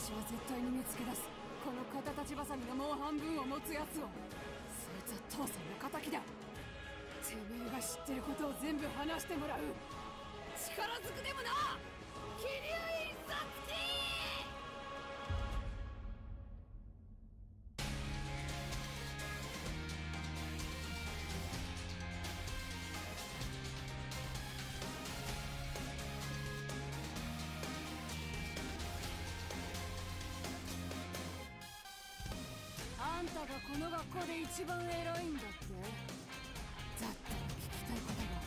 私は絶対に見つけ出す。この肩立ちバサミのもう半分を持つやつを。そいつは父さんの敵だ。てめえが知ってることを全部話してもらう。力ずくでもな。桐生印刷機。あんたがこの学校で一番偉いんだって。だったら聞きたいことが。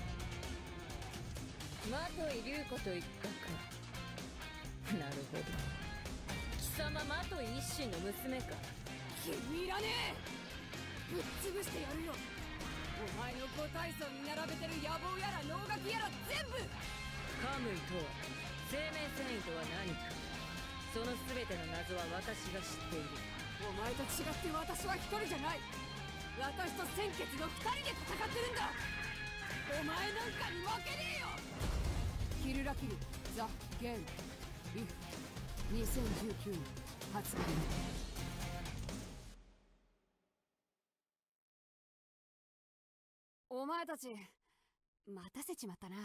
マトイリュウコと一角か。なるほど。貴様マトイ一心の娘か。君いらねえ。ぶっ潰してやるよ。お前の五体操に並べてる野望やら能楽やら全部。カムイとは生命繊維とは何か。その全ての謎は私が知っている。お前と違って私は一人じゃない。私と鮮血の二人で戦ってるんだ。お前なんかに負けねえよ。キルラキルザ・ゲームリフ2019年発売。お前たち待たせちまったな。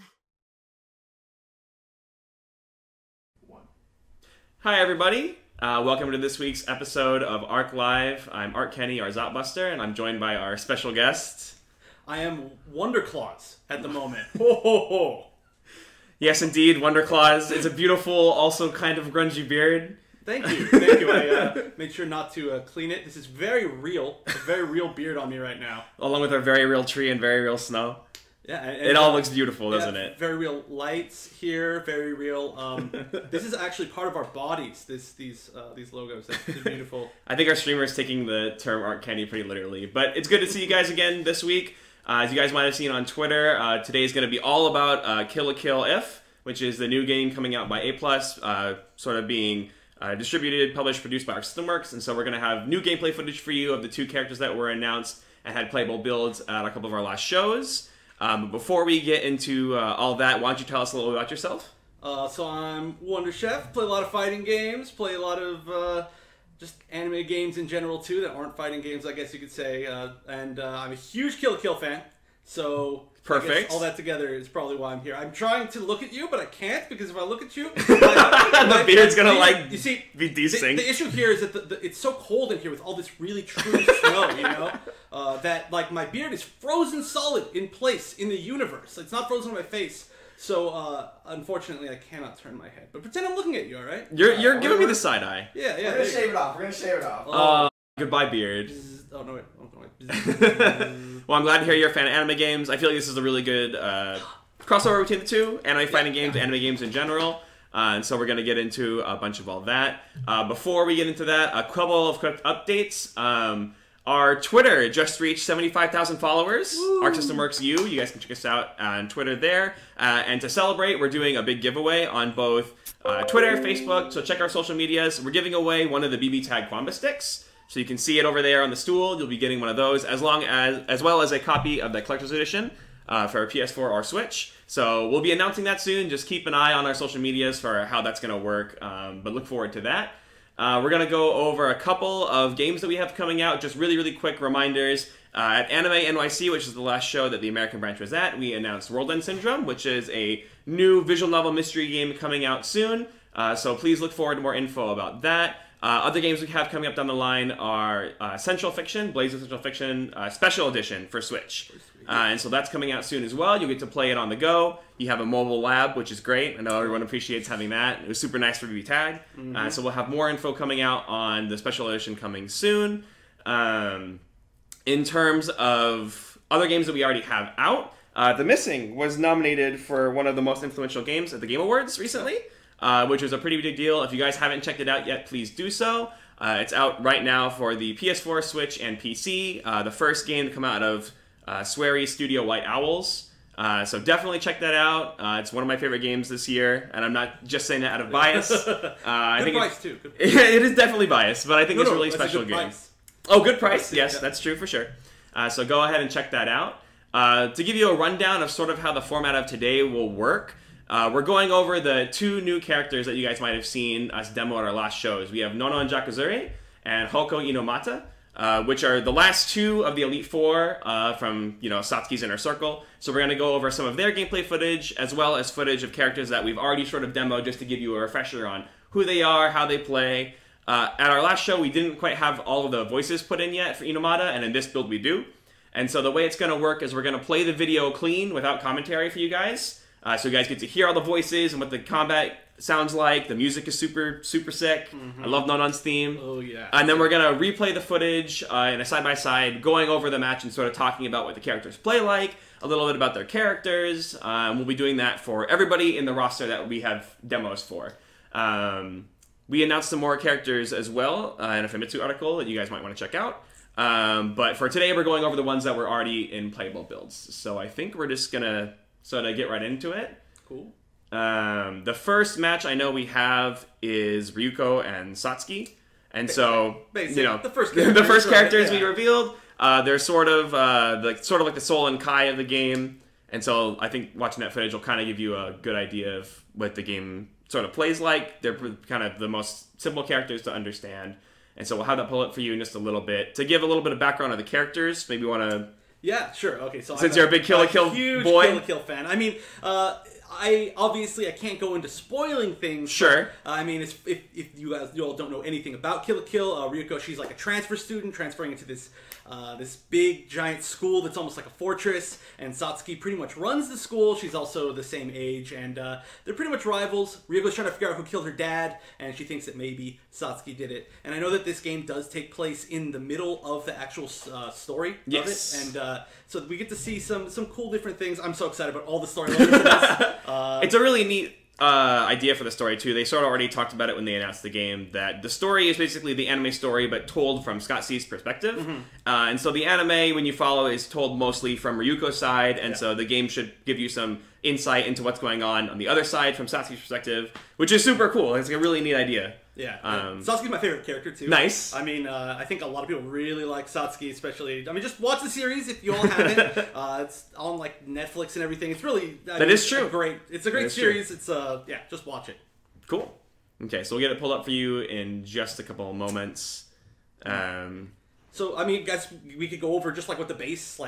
Hi everybody, welcome to this week's episode of ArcLive. I'm Arc Kenny, our Zotbuster, and I'm joined by our special guest. I am WonderClaus at the moment. Ho ho ho! Yes, indeed, WonderClaus. It's a beautiful, also kind of grungy beard. Thank you, thank you. I made sure not to clean it. This is very real, a very real beard on me right now. Along with our very real tree and very real snow. Yeah, it all looks beautiful, doesn't it? Very real lights here, very real. This is actually part of our bodies. These logos. They're beautiful. I think our streamer is taking the term Arc Kenny pretty literally, but it's good to see you guys again this week. As you guys might have seen on Twitter, today is going to be all about Kill la Kill If, which is the new game coming out by A+, sort of being distributed, published, produced by Arc Systemworks, and so we're going to have new gameplay footage for you of the two characters that were announced and had playable builds at a couple of our last shows. But before we get into all that, why don't you tell us a little bit about yourself? So I'm WonderChef, play a lot of fighting games, play a lot of just anime games in general too that aren't fighting games, I guess you could say, and I'm a huge Kill la Kill fan, so perfect. I guess all that together is probably why I'm here. I'm trying to look at you, but I can't, because if I look at you, the beard's gonna like you see, be desynced. The issue here is that it's so cold in here with all this really true snow, you know, that like my beard is frozen solid in place in the universe. It's not frozen on my face. So, unfortunately, I cannot turn my head. But pretend I'm looking at you, alright? You're giving me the side eye. Yeah. We're gonna shave it off. We're gonna shave it off. Goodbye, beard. Oh, no, wait. Well, I'm glad to hear you're a fan of anime games. I feel like this is a really good crossover between the two. Anime fighting games, anime games in general. And so we're going to get into a bunch of all that. Before we get into that, a couple of quick updates. Our Twitter just reached 75,000 followers. Woo. Arc Systemworks U. You guys can check us out on Twitter there. And to celebrate, we're doing a big giveaway on both Twitter, Facebook. So check our social medias. We're giving away one of the BB Tag Quamba sticks. So you can see it over there on the stool. You'll be getting one of those, as well as a copy of the collector's edition for PS4 or Switch. So we'll be announcing that soon. Just keep an eye on our social medias for how that's going to work. But look forward to that. We're going to go over a couple of games that we have coming out. Just really, really quick reminders. At Anime NYC, which is the last show that the American branch was at, we announced World End Syndrome, which is a new visual novel mystery game coming out soon. So please look forward to more info about that. Other games we have coming up down the line are Central Fiction, Blaze of Central Fiction Special Edition for Switch. And so that's coming out soon as well. You'll get to play it on the go. You have a mobile lab, which is great. I know everyone appreciates having that. It was super nice for BB Tag. So we'll have more info coming out on the Special Edition coming soon. In terms of other games that we already have out, The Missing was nominated for one of the most influential games at the Game Awards recently. Which was a pretty big deal. If you guys haven't checked it out yet, please do so. It's out right now for the PS4, Switch, and PC. The first game to come out of Swery Studio White Owls. So definitely check that out. It's one of my favorite games this year, and I'm not just saying that out of bias. I think price, too. Good price. It is definitely biased, but I think it's a really special game. Price. Oh, good price. Yes, that's true for sure. So go ahead and check that out. To give you a rundown of sort of how the format of today will work, We're going over the 2 new characters that you guys might have seen us demo at our last shows. We have Nonon Jakuzuri and Hoka Inomata, which are the last 2 of the Elite 4 from, Satsuki's Inner Circle. So we're going to go over some of their gameplay footage, as well as footage of characters that we've already sort of demoed, just to give you a refresher on who they are, how they play. At our last show, we didn't quite have all of the voices put in yet for Inomata, and in this build we do. And so the way it's going to work is we're going to play the video clean without commentary for you guys. So you guys get to hear all the voices and what the combat sounds like. The music is super, super sick. I love Nonon's theme. Oh, yeah. And then we're going to replay the footage in a side-by-side, going over the match and sort of talking about what the characters play like, a little bit about their characters. We'll be doing that for everybody in the roster that we have demos for. We announced some more characters as well in a Famitsu article that you guys might want to check out. But for today, we're going over the ones that were already in playable builds. So I think we're just going to sort of get right into it. Cool. The first match I know we have is Ryuko and Satsuki. And so, the first characters we revealed, they're sort of like the Sol and Kai of the game. And so I think watching that footage will kind of give you a good idea of what the game sort of plays like. They're kind of the most simple characters to understand. And so we'll have that pull up for you in just a little bit. To give a little bit of background on the characters, maybe you want to... Yeah, sure. Okay, so since you're a big Kill la Kill huge boy, Kill la Kill fan. I mean, I can't go into spoiling things. Sure. But, I mean, if you all don't know anything about Kill la Kill, Ryuko, she's like a transfer student transferring into this big giant school that's almost like a fortress, and Satsuki pretty much runs the school. She's also the same age, and they're pretty much rivals. Ryuko's trying to figure out who killed her dad, and she thinks that maybe Satsuki did it. And I know that this game does take place in the middle of the actual story of it, and so we get to see some cool different things. I'm so excited about all the storylines in this. It's a really neat idea for the story too. They sort of already talked about it when they announced the game, that the story is basically the anime story but told from Scott C's perspective. And so the anime, when you follow, is told mostly from Ryuko's side, and so the game should give you some insight into what's going on the other side from Satsuki's perspective, which is super cool. It's a really neat idea. Yeah, Satsuki's my favorite character too. Nice. I mean, I think a lot of people really like Satsuki, especially. I mean, just watch the series if you all haven't. It's on like Netflix and everything. It's really that is true. It's a great series. It's just watch it. Cool. Okay, so we'll get it pulled up for you in just a couple of moments. So I mean, guys, we could go over just like what the base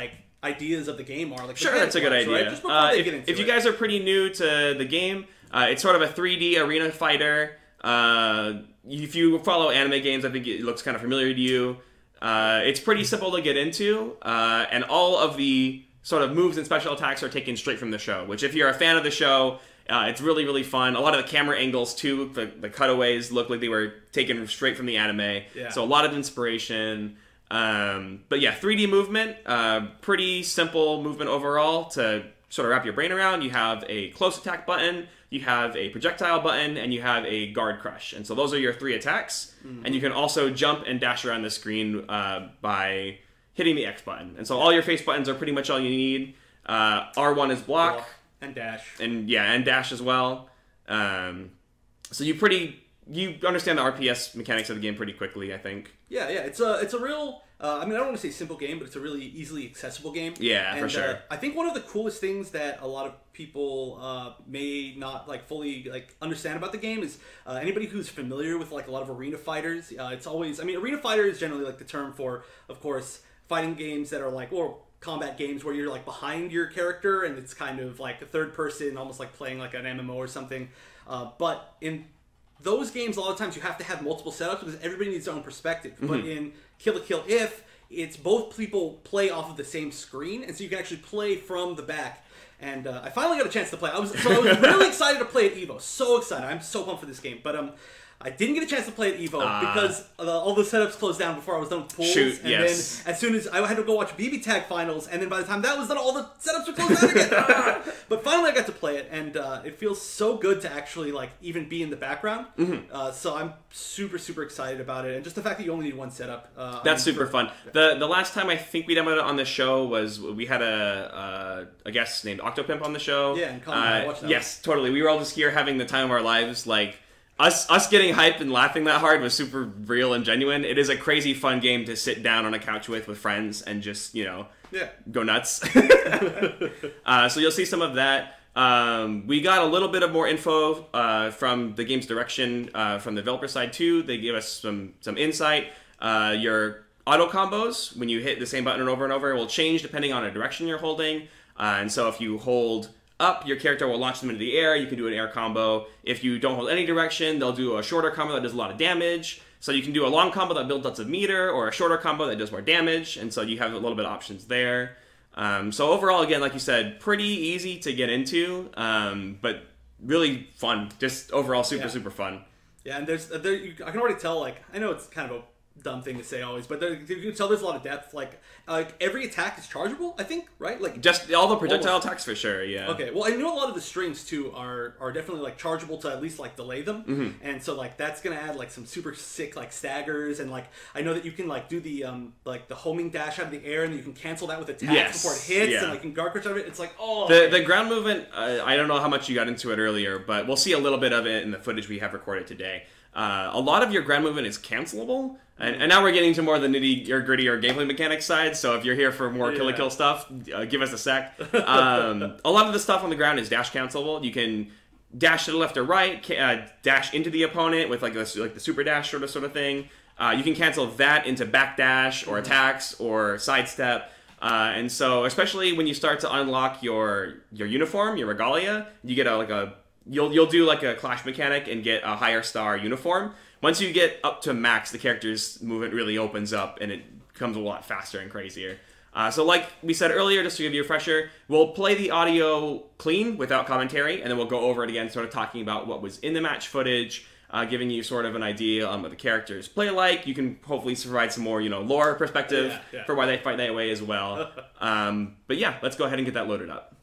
ideas of the game are. Sure, that's a good idea. Right? Just before they get into if you guys are pretty new to the game, it's sort of a 3D arena fighter. If you follow anime games, I think it looks kind of familiar to you. It's pretty simple to get into, and all of the sort of moves and special attacks are taken straight from the show, which if you're a fan of the show, it's really, really fun. A lot of the camera angles, too, the cutaways look like they were taken straight from the anime. Yeah. So a lot of inspiration. But yeah, 3D movement, pretty simple movement overall to sort of wrap your brain around. You have a close attack button, you have a projectile button, and you have a guard crush. And so those are your 3 attacks. And you can also jump and dash around the screen by hitting the X button. And so all your face buttons are pretty much all you need. R1 is block. And dash. And dash as well. So you understand the RPS mechanics of the game pretty quickly, I think. Yeah, it's a real. I mean, I don't want to say simple game, but it's a really easily accessible game. Yeah, and, for sure. I think one of the coolest things that a lot of people may not fully understand about the game is anybody who's familiar with a lot of arena fighters. It's always, I mean, arena fighter is generally the term for, of course, fighting games that are or combat games where you're behind your character and it's kind of a third person, almost like playing an MMO or something. But in those games, a lot of times you have to have multiple setups because everybody needs their own perspective. But in Kill la Kill, it's both people play off of the same screen, and so you can actually play from the back. And I finally got a chance to play. I was really excited to play at EVO. So excited! I'm so pumped for this game. But I didn't get a chance to play at EVO because all the setups closed down before I was done with pools. Then as soon as I had to go watch BB Tag finals, and then by the time that was done, all the setups were closed down again. But finally I got to play it, and it feels so good to actually even be in the background. So I'm super, super excited about it. And just the fact that you only need one setup. That's super fun. The last time I think we demoed it on the show was we had a guest named Octopimp on the show. Yeah, and Colin and I watched that. Yes, totally. We were all just here having the time of our lives, Us getting hyped and laughing that hard was super real and genuine. It is a crazy fun game to sit down on a couch with friends and just, go nuts. So you'll see some of that. We got a little bit of more info from the game's direction from the developer side too. They gave us some insight. Your auto combos, when you hit the same button over and over, will change depending on a direction you're holding. And so if you hold up, your character will launch them into the air. You can do an air combo. If you don't hold any direction, they'll do a shorter combo that does a lot of damage. So you can do a long combo that builds lots of meter, or a shorter combo that does more damage. And so you have a little bit of options there. So overall, again, like you said, pretty easy to get into, but really fun. Just overall super fun. Yeah, and I can already tell, like, I know it's kind of a dumb thing to say always, but you can tell there's a lot of depth. Like every attack is chargeable, I think, right? Like just all the projectile attacks for sure. Yeah. Okay. Well, I know a lot of the strings too are definitely like chargeable to at least like delay them, and so like that's gonna add like some super sick like staggers, and like I know that you can like do the like the homing dash out of the air, and you can cancel that with attacks before it hits, and like you can guard crush out of it. It's like the ground movement. I don't know how much you got into it earlier, but we'll see a little bit of it in the footage we have recorded today. A lot of your ground movement is cancelable, and now we're getting to more of the nitty or gritty or gameplay mechanics side. So if you're here for more kill kill stuff, give us a sec. A lot of the stuff on the ground is dash cancelable. You can dash to the left or right, dash into the opponent with like the super dash sort of thing. You can cancel that into backdash or attacks or sidestep. And so especially when you start to unlock your uniform, your regalia, you get You'll do like a clash mechanic and get a higher star uniform. Once you get up to max, the character's movement really opens up and it becomes a lot faster and crazier. So like we said earlier, just to give you a refresher, we'll play the audio clean without commentary, and then we'll go over it again, sort of talking about what was in the match footage, giving you sort of an idea on what the characters play like. You can hopefully provide some more, lore perspective for why they fight that way as well. But yeah, let's go ahead and get that loaded up.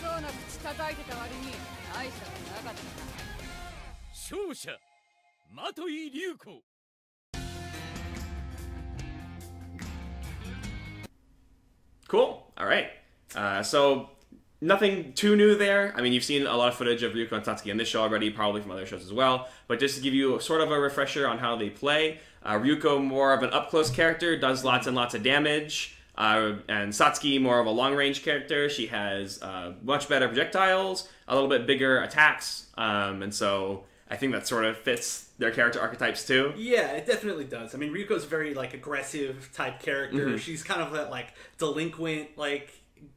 そうな口叩いてた割に大したことなかったな。勝者的井流子。Cool. All right. So nothing too new there. I mean, you've seen a lot of footage of Ryuko and Satsuki in this show already, probably from other shows as well. But just to give you sort of a refresher on how they play, Ryuko, more of an up-close character, does lots and lots of damage. And Satsuki, more of a long-range character. She has much better projectiles, a little bit bigger attacks, and so I think that sort of fits their character archetypes too. Yeah, it definitely does. I mean, Ryuko's a very like aggressive type character. She's kind of that like delinquent like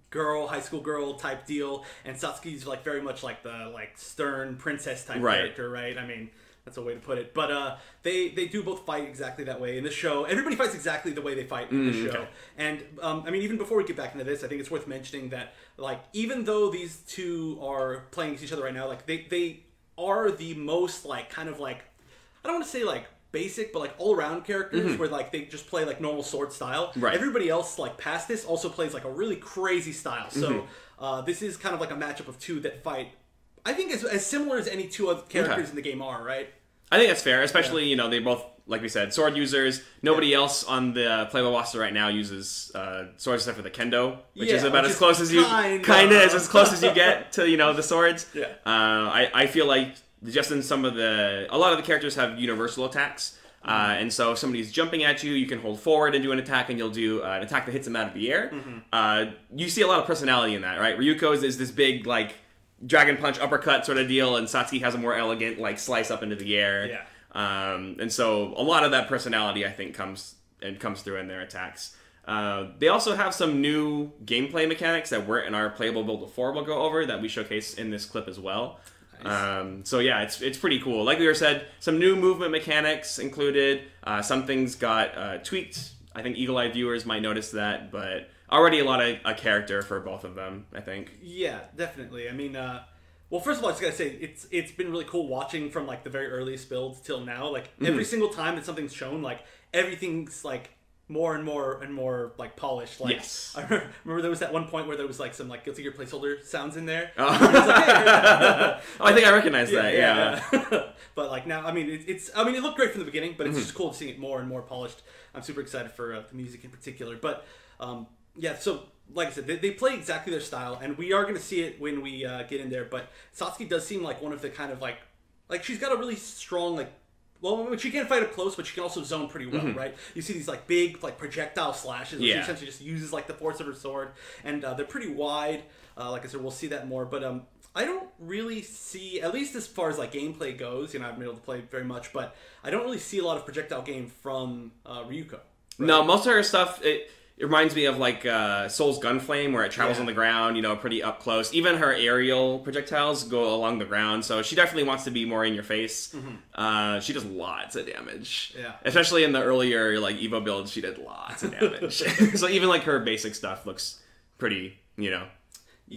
girl, high school girl type deal, and Satsuki's like very much like the like stern princess type character, right? I mean, that's a way to put it. But they do both fight exactly that way in the show. Everybody fights exactly the way they fight in the show. Okay. And I mean, even before we get back into this, I think it's worth mentioning that like even though these two are playing against each other right now, like they are the most like kind of like, I don't want to say like basic, but like all-around characters where like they just play like normal sword style. Right. Everybody else like past this also plays like a really crazy style. So this is kind of like a matchup of two that fight, I think, as similar as any two other characters in the game are, right? I think that's fair, especially, you know, they both, like we said, sword users. Nobody else on the playable roster right now uses swords except for the kendo, which is about as close as you kind of is as close as you get to, you know, the swords. Yeah. I feel like just in some of a lot of the characters have universal attacks. And so if somebody's jumping at you, you can hold forward and do an attack, and you'll do an attack that hits them out of the air. You see a lot of personality in that, right? Ryuko's is this big, like, dragon punch uppercut sort of deal, and Satsuki has a more elegant like slice up into the air. Yeah. And so a lot of that personality I think comes through in their attacks. They also have some new gameplay mechanics that weren't in our playable build before we'll go over that we showcase in this clip as well. Nice. So yeah, it's pretty cool. Like we were said, some new movement mechanics included. Some things got tweaked. I think eagle-eyed viewers might notice that, but already a lot of a character for both of them, I think. Yeah, definitely. I mean, well, first of all, I just gotta say, it's been really cool watching from like the very earliest builds till now. Like every single time that something's shown, like everything's like more and more and more like polished. Like, yes. I remember there was that one point where there was like some like Guilty Gear placeholder sounds in there. Oh, I think I recognize that. Yeah. But like now, I mean, it looked great from the beginning, but it's just cool seeing it more and more polished. I'm super excited for the music in particular, but. Yeah, so like I said, they play exactly their style, and we are going to see it when we get in there. But Satsuki does seem like one of the kind of like she's got a really strong like. Well, I mean, she can't fight up close, but she can also zone pretty well, right? You see these like big like projectile slashes, where she essentially just uses like the force of her sword, and they're pretty wide. Like I said, we'll see that more, but I don't really see, at least as far as like gameplay goes. You know, I haven't been able to play very much, but I don't really see a lot of projectile game from Ryuko. Right? No, most of her stuff. It reminds me of like Soul's Gunflame, where it travels on the ground, you know, pretty up close. Even her aerial projectiles go along the ground, so she definitely wants to be more in your face. She does lots of damage. Yeah. Especially in the earlier like Evo builds, she did lots of damage. So even like her basic stuff looks pretty, you know,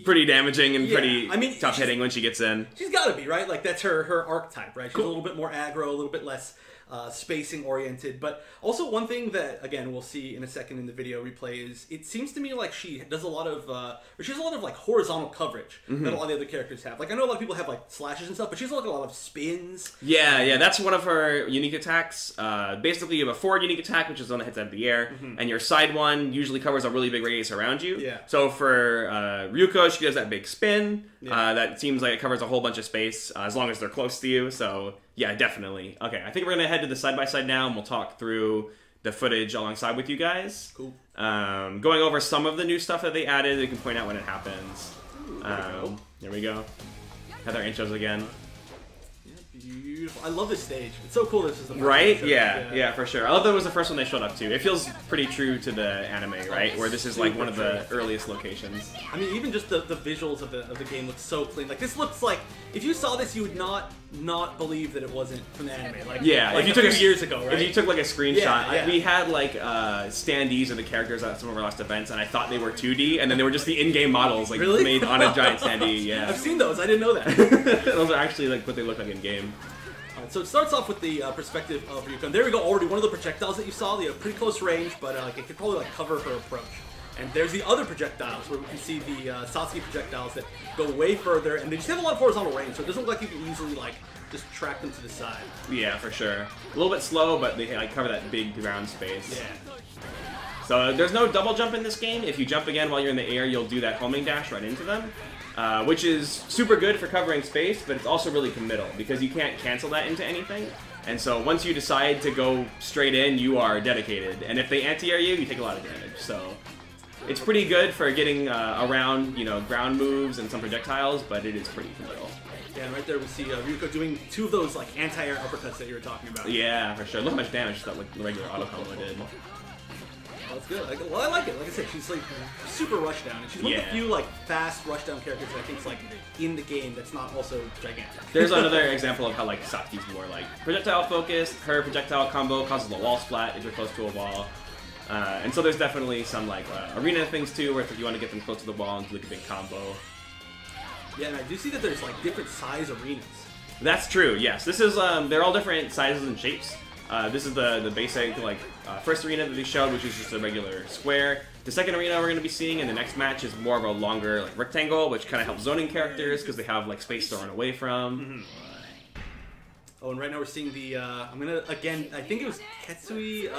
pretty damaging and pretty tough hitting when she gets in. She's got to be, right? Like that's her archetype, right? She's a little bit more aggro, a little bit less spacing oriented. But also one thing that again we'll see in a second in the video replay is it seems to me like she does a lot of she has a lot of like horizontal coverage that a lot of the other characters have. Like I know a lot of people have like slashes and stuff, but she has like a lot of spins. Yeah, that's one of her unique attacks. Basically you have a forward unique attack, which is one that hits out of the air, and your side one usually covers a really big radius around you. Yeah. So for Ryuko, she does that big spin. That seems like it covers a whole bunch of space as long as they're close to you. So yeah, definitely. Okay, I think we're going to head to the side-by-side now, and we'll talk through the footage alongside with you guys. Cool. Going over some of the new stuff that they added. We can point out when it happens. There we go. Have our intros again. Yeah, Beautiful. I love this stage. It's so cool. This is the first Right? show. Yeah, for sure. I love that it was the first one they showed up to. It feels pretty true to the anime, right? Where this is like one of the earliest locations. I mean, even just the visuals of the game look so clean. Like this looks like if you saw this, you would not believe that it wasn't from the anime. Like Yeah, like if you a took few years ago, right? If you took like a screenshot, Yeah. we had like standees of the characters at some of our last events, and I thought they were 2D, and then they were just the in-game models, like Really? made on a giant standee. Yeah, I've seen those. I didn't know that. those are actually like what they look like in game. Alright, so it starts off with the perspective of Ryuko. And there we go. Already one of the projectiles that you saw. They have pretty close range, but like it could probably like cover her approach. And there's the other projectiles where we can see the Satsuki projectiles that go way further, and they just have a lot of horizontal range, so it doesn't look like you can easily like just track them to the side. Yeah, for sure. A little bit slow, but they like cover that big ground space. Yeah. So there's no double jump in this game. If you jump again while you're in the air, you'll do that homing dash right into them, which is super good for covering space, but it's also really committal because you can't cancel that into anything. And so once you decide to go straight in, you are dedicated. And if they anti-air you, you take a lot of damage. So it's pretty good for getting around, you know, ground moves and some projectiles, but it is pretty committal. Yeah, and right there we see Ryuko doing two of those like anti-air uppercuts that you were talking about. Yeah, for sure. Look how much damage that like the regular auto combo did. Oh, that's good. Well, I like it. Like I said, she's like super rushdown, and she's one of the few like fast rushdown characters that I think is like in the game that's not also gigantic. There's another example of how like Satsuki's more like projectile focused. Her projectile combo causes a wall splat if you're close to a wall. And so there's definitely some like arena things too, where if you want to get them close to the wall and do like a big combo. Yeah, and I do see that there's like different size arenas. That's true. Yes, this is they're all different sizes and shapes. This is the basic like first arena that they showed, which is just a regular square. The second arena we're going to be seeing in the next match is more of a longer like rectangle, which kind of helps zoning characters because they have like space to run away from. Mm-hmm. Oh, and right now we're seeing the I'm gonna again. I think it was Ketsui.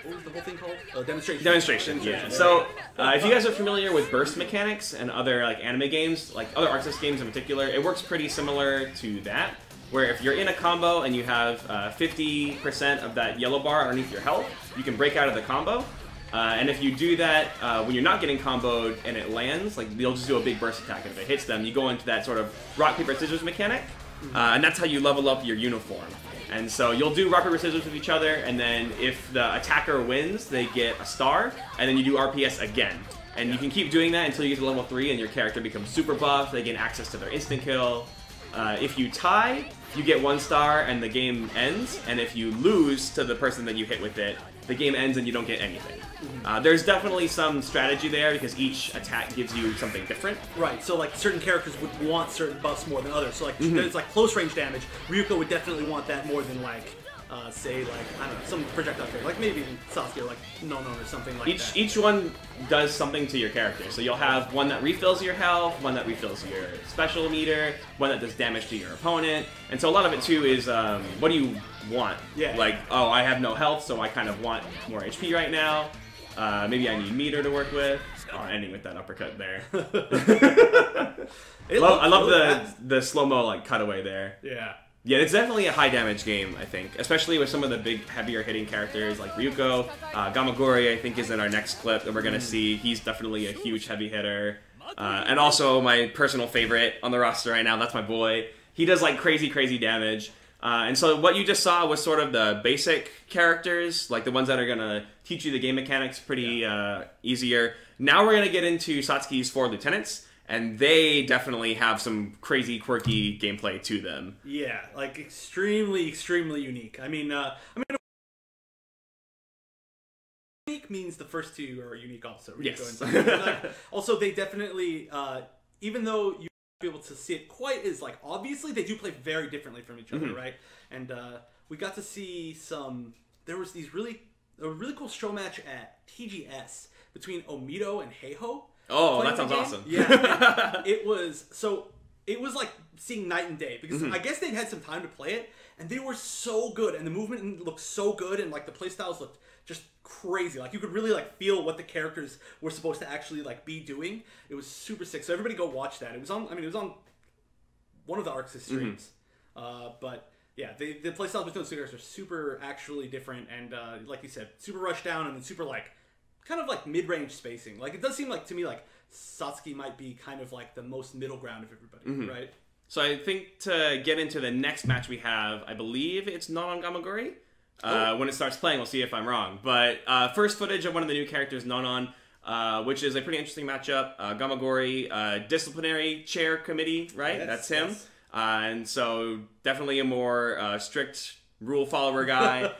What was the whole thing called? Oh, demonstration. Yeah. So, if you guys are familiar with burst mechanics and other like anime games, like other Arc Sys games in particular, it works pretty similar to that. Where if you're in a combo and you have 50% of that yellow bar underneath your health, you can break out of the combo. And if you do that when you're not getting comboed and it lands, like you'll just do a big burst attack. And if it hits them, you go into that sort of rock paper scissors mechanic, and that's how you level up your uniform. And so you'll do rock, paper, scissors with each other, and then if the attacker wins, they get a star, and then you do RPS again. And you can keep doing that until you get to level 3 and your character becomes super buff, they gain access to their instant kill. If you tie, you get 1 star and the game ends, and if you lose to the person that you hit with it, the game ends and you don't get anything. There's definitely some strategy there because each attack gives you something different. Right, so like certain characters would want certain buffs more than others. So like there's like close range damage. Ryuko would definitely want that more than like say like I don't know, some projectile character, like maybe even Sasuke or like Nonon or something like that. Each one does something to your character. So you'll have one that refills your health, one that refills your special meter, one that does damage to your opponent. And so a lot of it too is what do you want? Yeah. Like, oh, I have no health, so I kind of want more HP right now. Maybe I need meter to work with. Oh, ending with that uppercut there. I love the slow-mo like cutaway there. Yeah. Yeah, it's definitely a high damage game, I think. Especially with some of the big, heavier hitting characters like Ryuko. Gamagori, I think, is in our next clip that we're going to see. He's definitely a huge heavy hitter. And also my personal favorite on the roster right now, that's my boy. He does like crazy, crazy damage. And so what you just saw was sort of the basic characters, like the ones that are going to teach you the game mechanics pretty easier. Now we're going to get into Satsuki's 4 lieutenants. And they definitely have some crazy, quirky gameplay to them. Yeah, like extremely, extremely unique. I mean, unique means the first 2 are unique also. Yes. Also, they definitely, even though you won't be able to see it quite as like obviously, they do play very differently from each other, right? And we got to see some. There was a really cool show match at TGS between Omito and Heiho. Oh, that sounds awesome. Yeah, it was like seeing night and day because I guess they'd had some time to play it and they were so good and the movement looked so good and like the playstyles looked just crazy. Like you could really like feel what the characters were supposed to actually like be doing. It was super sick. So everybody go watch that. It was on. I mean, it was on one of the Arc Sys streams. But yeah, the playstyles between those two characters are super actually different and like you said, super rushed down and then super like. Kind of like mid-range spacing. Like it does seem like to me like Satsuki might be kind of like the most middle ground of everybody, right? So I think to get into the next match we have, I believe it's Nonon Gamagori. When it starts playing, we'll see if I'm wrong. But first footage of one of the new characters, Nonon, which is a pretty interesting matchup. Gamagori, disciplinary chair committee, right? Yes, that's him. yes. And so definitely a more strict rule follower guy.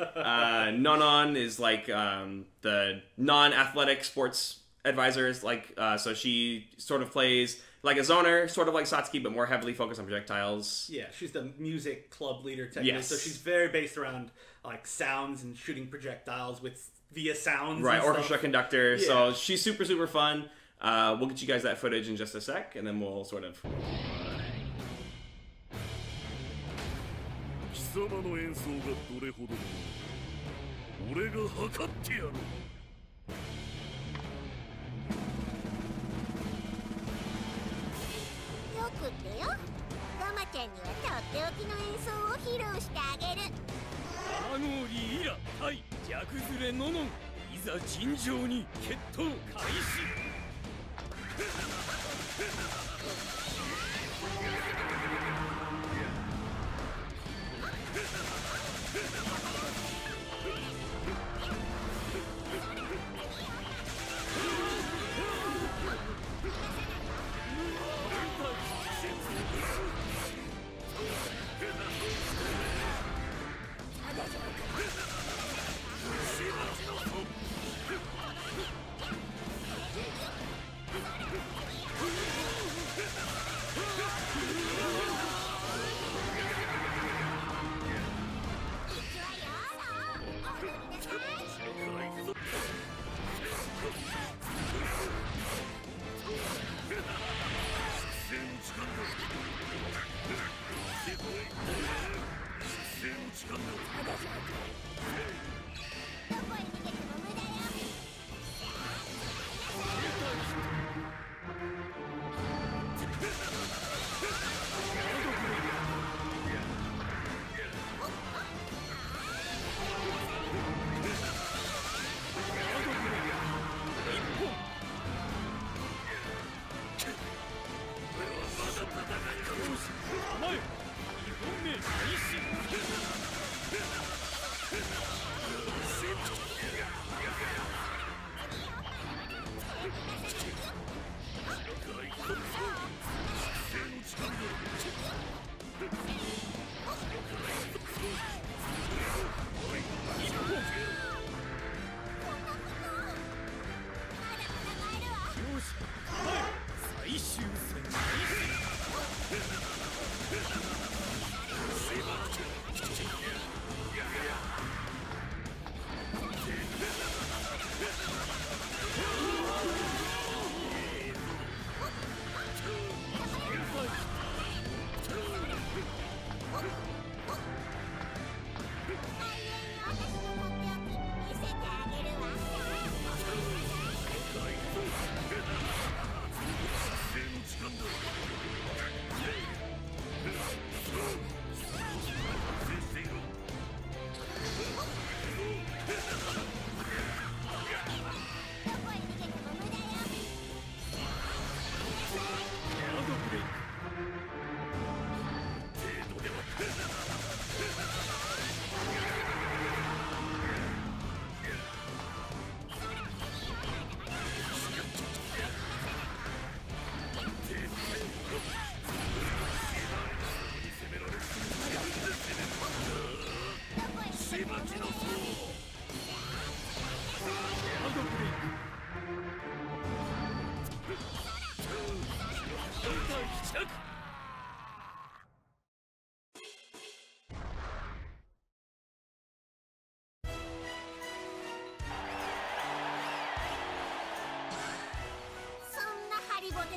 Nonon is like the non-athletic sports advisors. Like so she sort of plays like a zoner, sort of like Satsuki, but more heavily focused on projectiles. Yeah, she's the music club leader technically. Yes. So she's very based around like sounds and shooting projectiles via sounds. Right, and orchestra stuff. conductor. Yeah. So she's super, super fun. We'll get you guys that footage in just a sec, and then we'll sort of... 貴様の演奏がどれほどのもの俺が測ってやろう。よくってよ。ガマちゃんにはとっておきの演奏を披露してあげる。アゴーリーイラ対逆ずれノノン、いざ尋常に決闘開始。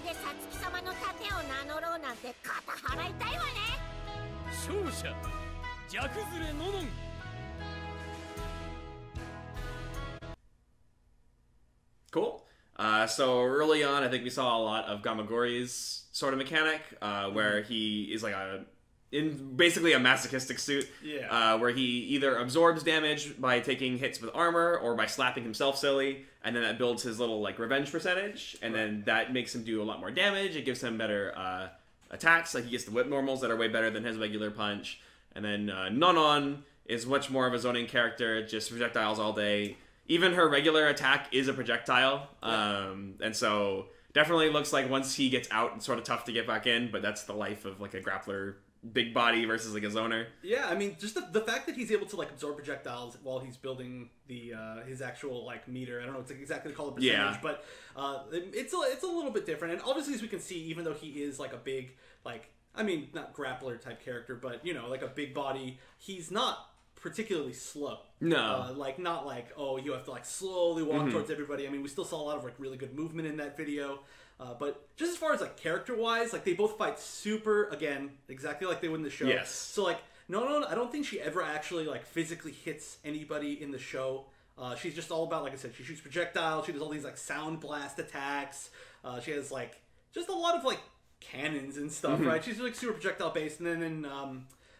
でさつき様の盾を名乗ろうなんて肩払いたいわね。勝者逆ずれノノン。Cool. So early on, I think we saw a lot of Gamagori's sort of mechanic, where he is like in basically a masochistic suit, where he either absorbs damage by taking hits with armor or by slapping himself silly, and then that builds his little like revenge percentage, and then that makes him do a lot more damage. It gives him better attacks. Like he gets the whip normals that are way better than his regular punch. And then Nonon is much more of a zoning character, just projectiles all day. Even her regular attack is a projectile. And so definitely looks like once he gets out, it's sort of tough to get back in, but that's the life of like a grappler, big body versus like a zoner. Yeah, I mean, just the fact that he's able to like absorb projectiles while he's building the his actual like meter. I don't know what's exactly called a percentage, but it's a little bit different. And obviously, as we can see, even though he is like a big not grappler type character, but like a big body, he's not particularly slow. No. Not like, oh, you have to like slowly walk towards everybody. I mean, we still saw a lot of like really good movement in that video. But just as far as like character-wise, like they both fight super, again, exactly like they would in the show. Yes. So like, no, I don't think she ever actually like physically hits anybody in the show. She's just all about, like I said, she shoots projectiles, she does all these like sound blast attacks. She has like just a lot of like cannons and stuff, right? She's like super projectile based. And then in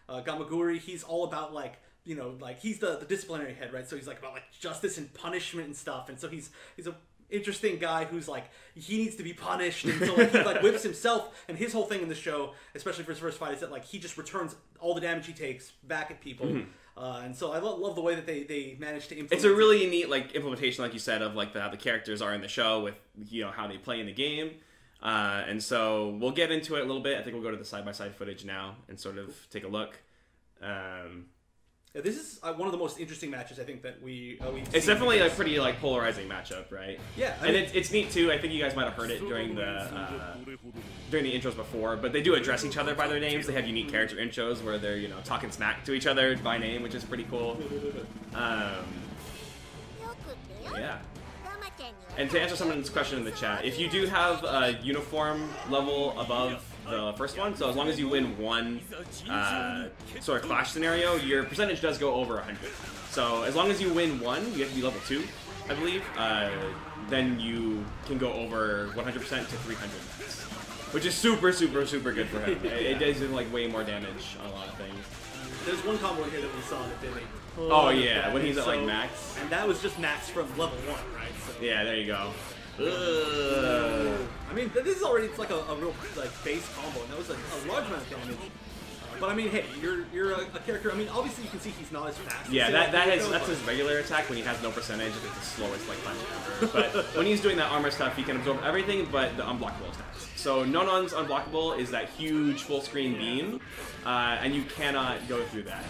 Gamaguri, he's all about like, like he's the disciplinary head, right? So he's like about like justice and punishment and stuff. And so he's a interesting guy who's like, he needs to be punished, and so like he like whips himself, and his whole thing in the show, especially for his first fight, is that like he just returns all the damage he takes back at people. And so I love the way that they managed to implement. It's a really neat like implementation, like you said, of like how the characters are in the show with how they play in the game. And so we'll get into it a little bit. I think we'll go to the side-by-side footage now and sort of take a look. Yeah, this is one of the most interesting matches I think that we've It's definitely a pretty like polarizing matchup, right? Yeah, and it's neat too. I think you guys might have heard it during the intros before, but they do address each other by their names. They have unique character intros where they're talking smack to each other by name, which is pretty cool. Yeah. And to answer someone's question in the chat, if you do have a uniform level above the first one, so as long as you win one sort of clash scenario, your percentage does go over 100. So as long as you win one, you have to be level 2, I believe, then you can go over 100% to 300 max, which is super, super, super good for him. It does like way more damage on a lot of things. There's one combo here that we saw that did it. Oh yeah, when he's at like max. And that was just max from level 1, right? So. Yeah, there you go. I mean, this is already like a real like base combo, and that was a large amount of damage. But I mean, hey, you're a character. I mean, obviously you can see he's not as fast. Yeah, that's his regular attack when he has no percentage. It's the slowest like punch ever. But when he's doing that armor stuff, he can absorb everything but the unblockable attacks. So Nonon's unblockable is that huge full screen beam, and you cannot go through that.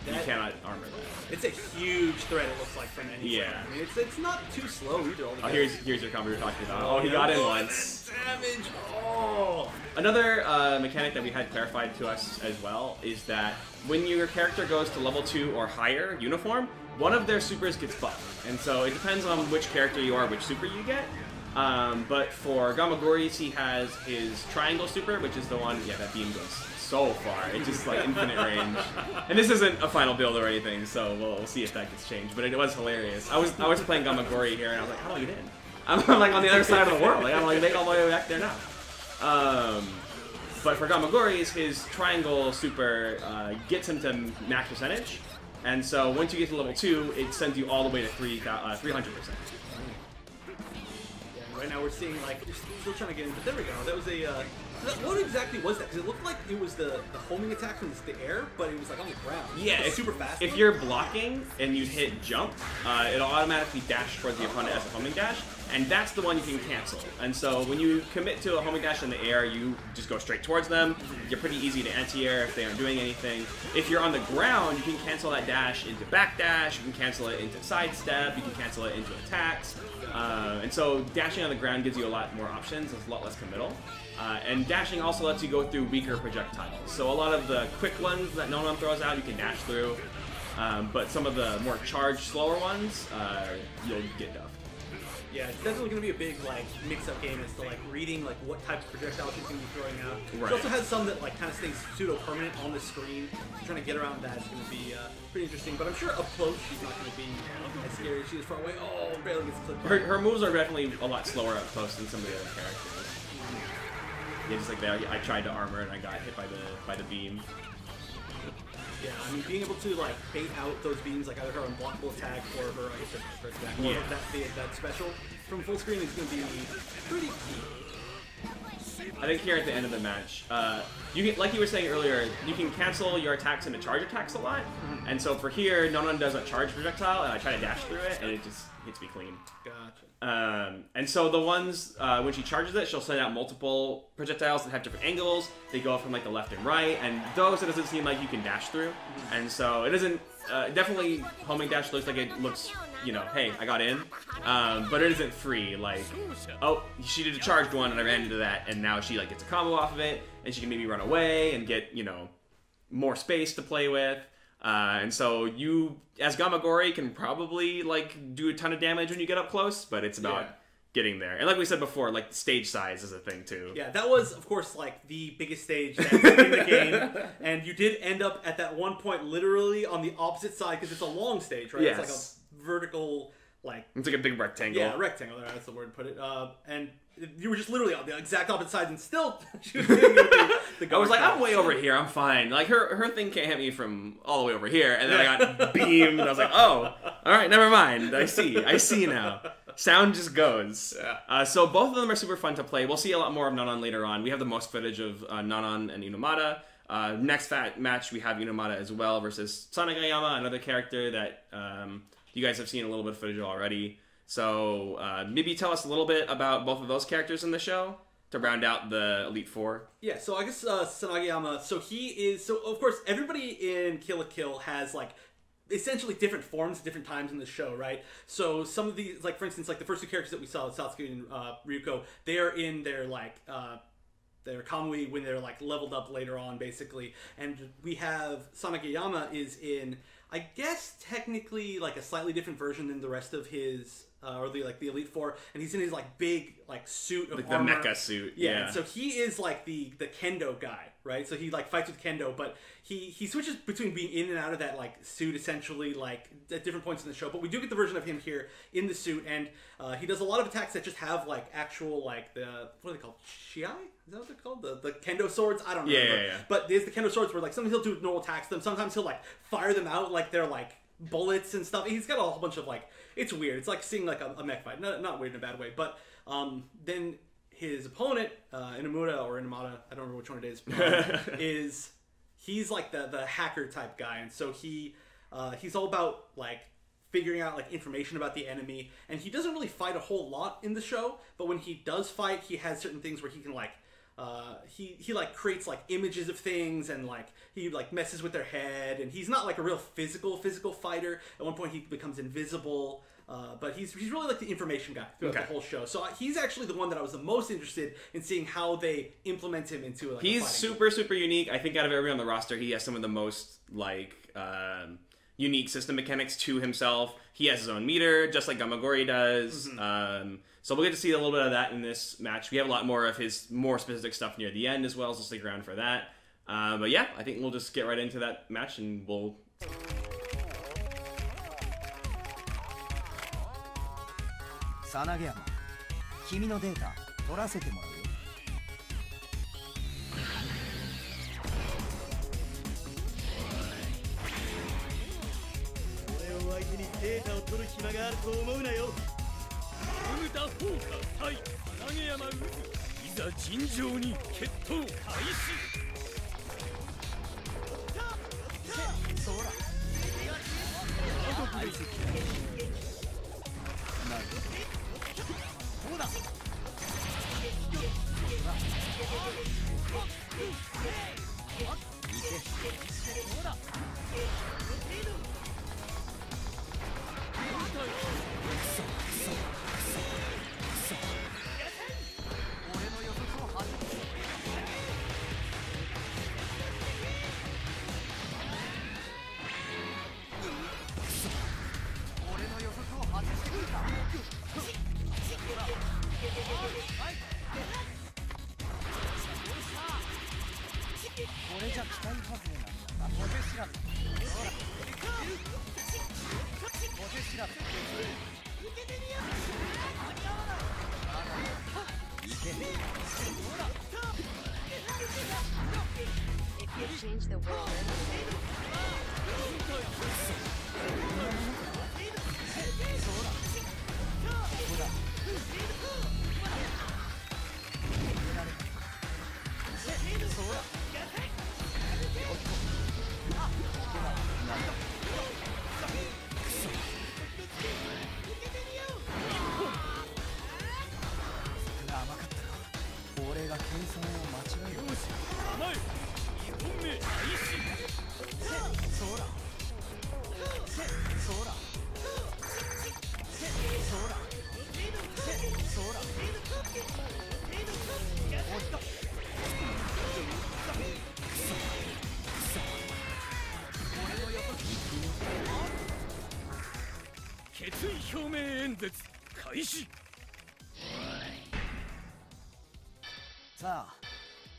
You cannot armor that. It's a huge threat, it looks like, from any side. I mean, it's not too slow either. Oh, here's your combo you're talking about. Oh, he got in once. Damage! Oh! Another mechanic that we had clarified to us as well is that when your character goes to level 2 or higher uniform, one of their supers gets buffed. And so it depends on which character you are, which super you get. But for Gamagori's, he has his triangle super, which is the one, that beam goes so far. It's just like infinite range. And this isn't a final build or anything, so we'll see if that gets changed. But it was hilarious. I was playing Gamagori here, and I was like, how do I get in? I'm like on the other side of the world. Like I'm like making all the way back there now. But for Gamagori's, his triangle super gets him to max percentage. And so once you get to level 2, it sends you all the way to 300%. Right now we're seeing like, we're still trying to get in, but there we go. That was a, what exactly was that? Because it looked like it was the homing attack from the air, but it was like on the ground. Yeah, it's super fast. If you're blocking and you hit jump, it'll automatically dash towards the opponent as a homing dash, and that's the one you can cancel. And so when you commit to a homing dash in the air, you just go straight towards them. You're pretty easy to anti-air if they aren't doing anything. If you're on the ground, you can cancel that dash into back dash, you can cancel it into sidestep, you can cancel it into attacks. And so dashing on the ground gives you a lot more options, it's a lot less committal. And dashing also lets you go through weaker projectiles. So a lot of the quick ones that Nonon throws out, you can dash through. But some of the more charged, slower ones, you'll get duffed. Yeah, it's definitely going to be a big like mix-up game as to like reading like what type of projectiles she's going to be throwing out. Right. She also has some that like kind of stays pseudo-permanent on the screen. So trying to get around that is going to be pretty interesting. But I'm sure up close she's not going to be as scary as she is far away. Oh, barely gets clipped. Her moves are definitely a lot slower up close than some of the other characters. Yeah, just like there, I tried to armor and I got hit by the beam. Yeah, I mean, being able to like bait out those beams, like either her unblockable attack or her, I guess, her attack, or that special from full screen is going to be pretty key. I think here at the end of the match, you can, like you were saying earlier, you can cancel your attacks into charge attacks a lot. And so for here, Nonon does a charge projectile, and I try to dash through it, and it just hits me clean. Gotcha. And so the ones, when she charges it, she'll send out multiple projectiles that have different angles. They go from like the left and right, and those it doesn't seem like you can dash through. And so it isn't, definitely homing dash looks like it looks, you know, hey, I got in. But it isn't free, like, oh, she did a charged one and I ran into that, and now she like gets a combo off of it, and she can maybe run away and get, you know, more space to play with. And so you, as Gamagori, can probably like do a ton of damage when you get up close, but it's about getting there. And like we said before, like stage size is a thing too. Yeah, that was of course like the biggest stage that's in the game, and you did end up at that one point literally on the opposite side because it's a long stage, right? Yes. It's like a vertical, like it's like a big rectangle. Yeah, rectangle. That's the word to put it. And you were just literally on the exact opposite sides, and still she was hitting you with the I was like, I'm way over here, I'm fine. Like her thing can't hit me from all the way over here, and then I got beamed, and I was like, oh, all right, never mind. I see now. Sound just goes. Yeah. So both of them are super fun to play. We'll see a lot more of Nonon later on. We have the most footage of Nonon and Inomata. Next match, we have Inomata as well versus Sanagayama, another character that you guys have seen a little bit of footage already. So maybe tell us a little bit about both of those characters in the show to round out the Elite Four. Yeah, so I guess Sanagayama, so he is, so of course everybody in Kill la Kill has like essentially different forms at different times in the show, right? So some of these, like for instance, like the first two characters that we saw, Satsuki and Ryuko, they are in their like their Kamui when they're like leveled up later on, basically. And we have Sanagayama is in, I guess technically like a slightly different version than the rest of his or the Elite Four, and he's in his like big like suit of like armor. the mecha suit. Yeah. And so he is like the kendo guy, right? So he like fights with kendo, but he switches between being in and out of that like suit essentially like at different points in the show. But we do get the version of him here in the suit, and he does a lot of attacks that just have like actual like the, what are they called? Shiai? Is that what they're called? The kendo swords? I don't know. Yeah. But there's the kendo swords where like sometimes he'll do normal attacks to them, sometimes he'll like fire them out like they're like bullets and stuff. He's got a whole bunch of like, it's weird. It's like seeing like a mech fight. Not weird in a bad way. But then his opponent, Inamura or Inamata, I don't remember which one it is, he's like the hacker type guy. And so he's all about like figuring out like information about the enemy. And he doesn't really fight a whole lot in the show, but when he does fight, he has certain things where he can like he like creates like images of things, and like he like messes with their head, and he's not like a real physical fighter. At one point he becomes invisible, but he's really like the information guy throughout the whole show. So he's actually the one that I was the most interested in seeing how they implement him into like he's super unique. I think out of everyone on the roster, he has some of the most like unique system mechanics to himself. He has his own meter, just like Gamagori does. So we'll get to see a little bit of that in this match. We have a lot more of his more specific stuff near the end as well, so stick around for that. But yeah, I think we'll just get right into that match, and we'll... Sanagayama, 君のデータ取らせてもらうよ。俺を相手にデータを取る暇があると思うなよ。ウルタフォーカ対金山渦、いざ尋常に決闘開始。そうだ。解析。なるほど。そうだ。そうだ。Change the world. 俺が謙遜を間違える。よし構え2本目開始そうだそうだそうだそうだおっと決意表明演説開始。さあ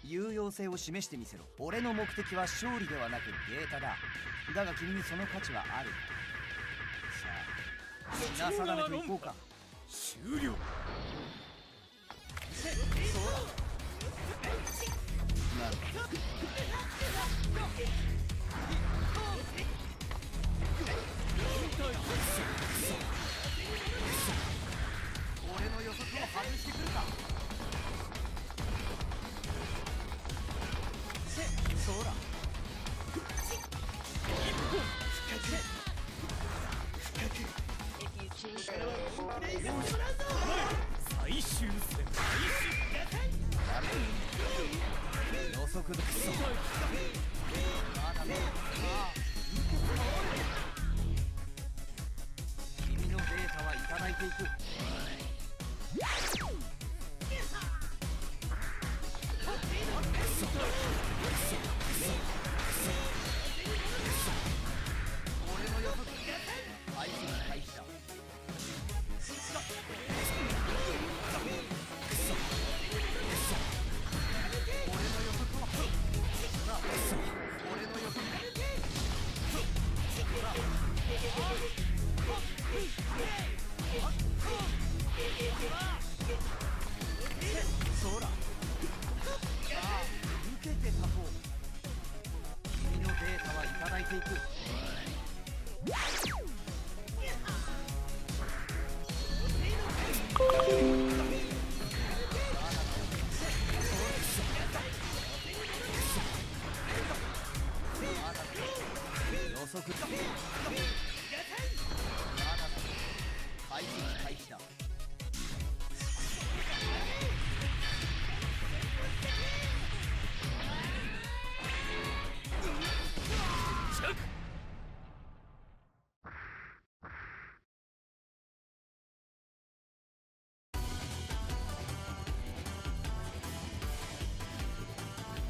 有用性を示してみせろ。俺の目的は勝利ではなくデータだ。だが君にその価値はある。さあ品定めといこうか。終了。そうだなるほど。俺の予測を外してくるか。そうだ最終戦開始。予測だ。まだね。君のデータはいただいていく。俺の予測開始開始だ。そうだ。さあ受けて立とう。君のデータはいただいていく。予測だ。開始開始だ。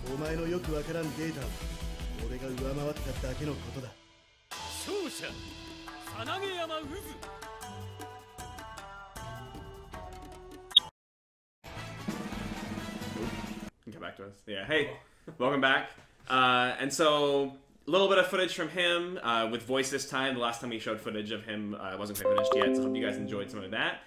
お前のよくわからんデータを俺が上回っただけのことだ。勝者さなげ山渦。Get back to us. Yeah. Hey, welcome back. And so a little bit of footage from him with voice this time. The last time we showed footage of him wasn't quite finished yet, so I hope you guys enjoyed some of that.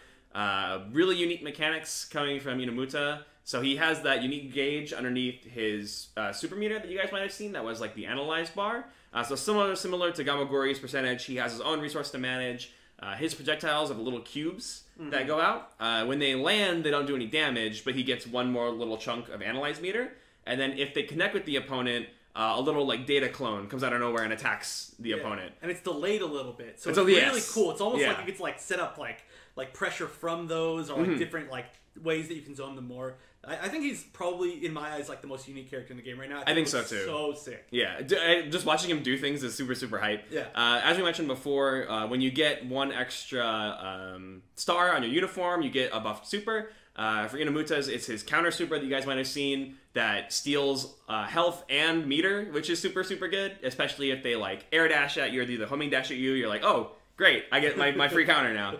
Really unique mechanics coming from Inamuta. So he has that unique gauge underneath his super meter that you guys might have seen. That was like the analyze bar. So similar to Gamagori's percentage, he has his own resource to manage. His projectiles have little cubes that go out. When they land, they don't do any damage, but he gets one more little chunk of analyze meter. And then if they connect with the opponent, a little like data clone comes out of nowhere and attacks the opponent. And it's delayed a little bit, so it's really cool. It's almost like it gets like set up like pressure from those, or like different like ways that you can zone them more. I think he's probably, in my eyes, like the most unique character in the game right now. I think so too. So sick. Yeah, just watching him do things is super, super hype. Yeah. As we mentioned before, when you get one extra star on your uniform, you get a buffed super. For Inamuta's, it's his counter super that you guys might have seen that steals health and meter, which is super, super good, especially if they like air dash at you or do the homing dash at you. You're like, oh, great, I get my free counter now.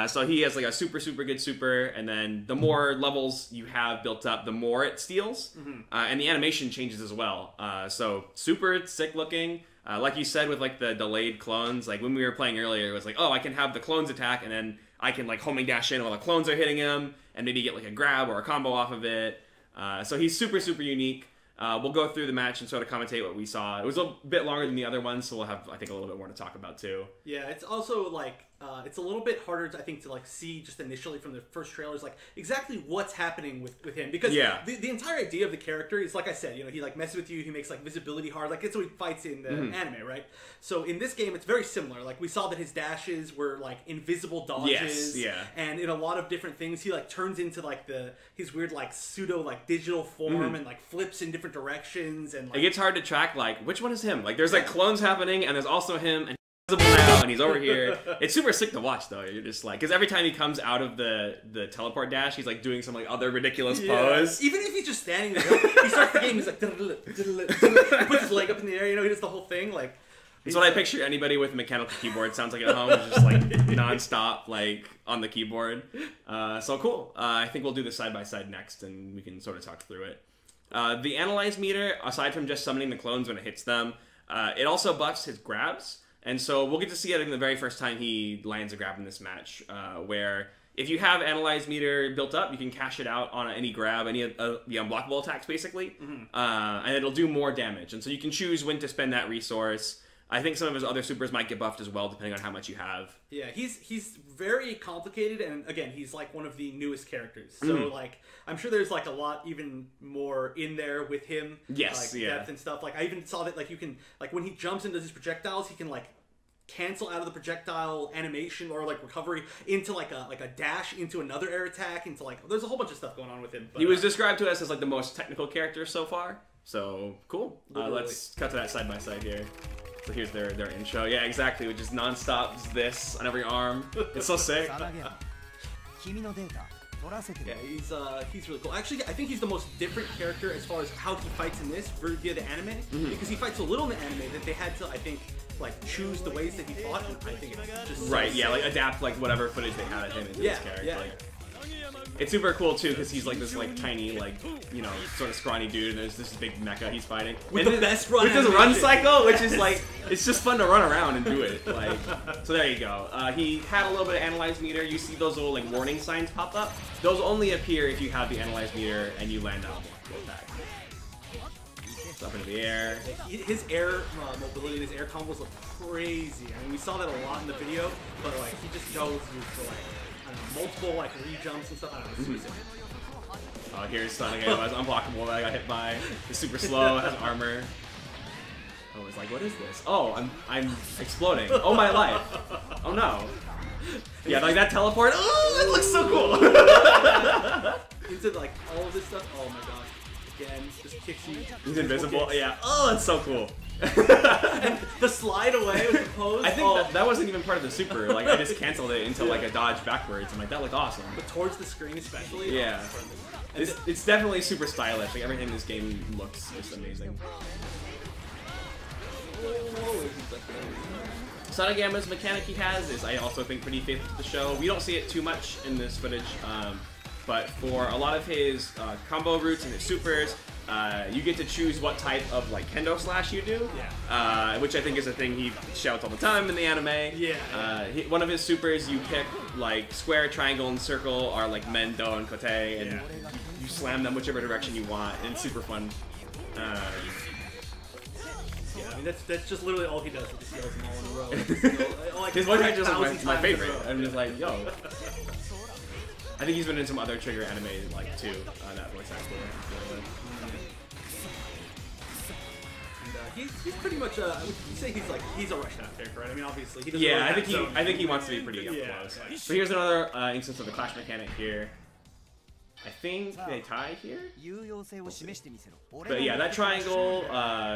So he has like a super, super good super, and then the more levels you have built up, the more it steals. And the animation changes as well. So super sick looking. Like you said with like the delayed clones, like when we were playing earlier, it was like, oh, I can have the clones attack, and then I can like homing dash in while the clones are hitting him, and maybe get like a grab or a combo off of it. So he's super, super unique. We'll go through the match and sort of commentate what we saw. It was a bit longer than the other ones, so we'll have, I think, a little bit more to talk about too. Yeah, it's also like it's a little bit harder, I think, to like see just initially from the first trailers, like exactly what's happening with him, because the entire idea of the character is, like I said, you know, he like messes with you, he makes like visibility hard, like it's how he fights in the anime, right? So in this game, it's very similar. Like we saw that his dashes were like invisible dodges, and in a lot of different things, he like turns into like his weird like pseudo like digital form and like flips in different directions, and like, it gets hard to track like which one is him. Like there's like clones happening, and there's also him, and he's visible now, and he's over here. It's super sick to watch though. You're just like, because every time he comes out of the teleport dash, he's like doing some like other ridiculous pose. Even if he's just standing there, he starts the game, he's like he puts his leg up in the air, you know, he does the whole thing like. That's what I picture anybody with a mechanical keyboard sounds like at home, just like non-stop, like on the keyboard. So cool. I think we'll do this side by side next, and we can sort of talk through it. The analyze meter, aside from just summoning the clones when it hits them, it also buffs his grabs, and so we'll get to see it in the very first time he lands a grab in this match, where if you have analyze meter built up, you can cash it out on any grab, any of the unblockable attacks, basically, and it'll do more damage. And so you can choose when to spend that resource. I think some of his other supers might get buffed as well, depending on how much you have. Yeah, he's very complicated, and again, he's like one of the newest characters. So like, I'm sure there's like a lot even more in there with him. Yes, like, depth and stuff. Like I even saw that like you can like when he jumps into his projectiles, he can like cancel out of the projectile animation or like recovery into like a dash into another air attack into like there's a whole bunch of stuff going on with him. But, he was described to us as like the most technical character so far. So cool. Let's cut to that side by side here. So here's their intro. Yeah, exactly. Which is non-stop this on every arm. It's so sick. Yeah, he's really cool. Actually, I think he's the most different character as far as how he fights in this via the anime, because he fights so little in the anime that they had to, I think, like choose the ways that he fought. And I think it's just right. So like adapt like whatever footage they had of him into this character. Yeah. Like, it's super cool too because he's like this like tiny like sort of scrawny dude, and there's this big mecha he's fighting with the best run. With his run cycle, which is like it's just fun to run around and do it. Like so, there you go. He had a little bit of analyze meter. You see those little like warning signs pop up. Those only appear if you have the analyze meter and you land on a attack. It's up into the air. His air mobility and his air combos look crazy. I mean, we saw that a lot in the video, but like he just goes for like. Multiple like re-jumps and stuff. I don't know. Oh, here's stunning. It was unblockable that I got hit by. It's super slow. Has armor. I was like, what is this? Oh, I'm exploding. Oh my life. Oh no. Yeah, like that teleport. Oh, it looks so cool. Into like all of this stuff. Oh my gosh. Again, just kicks you. He's invisible. Yeah. Oh, that's so cool. And the slide away with the pose. I think that wasn't even part of the super. Like I just canceled it into like a dodge backwards. I'm like, that looked awesome. But towards the screen especially. Yeah. It's definitely super stylish. Like everything in this game looks just amazing. Sadagamma's mechanic he has is, I also think, pretty faithful to the show. We don't see it too much in this footage, but for a lot of his combo routes and his supers, you get to choose what type of like kendo slash you do, which I think is a thing he shouts all the time in the anime. One of his supers, you pick like square, triangle, and circle are like men, do, and kote, and you slam them whichever direction you want, and it's super fun. Yeah, I mean that's just literally all he does with the skills all in a row. Like, his voice actor is my favorite. I'm just like, yo. I think he's been in some other Trigger anime like too. That voice actor. And he's pretty much would you say he's a Russian character, right? I mean, obviously he doesn't. Yeah, really I think he wants to be pretty up close. So here's another instance of the clash mechanic here. I think they tie here. But yeah, that triangle,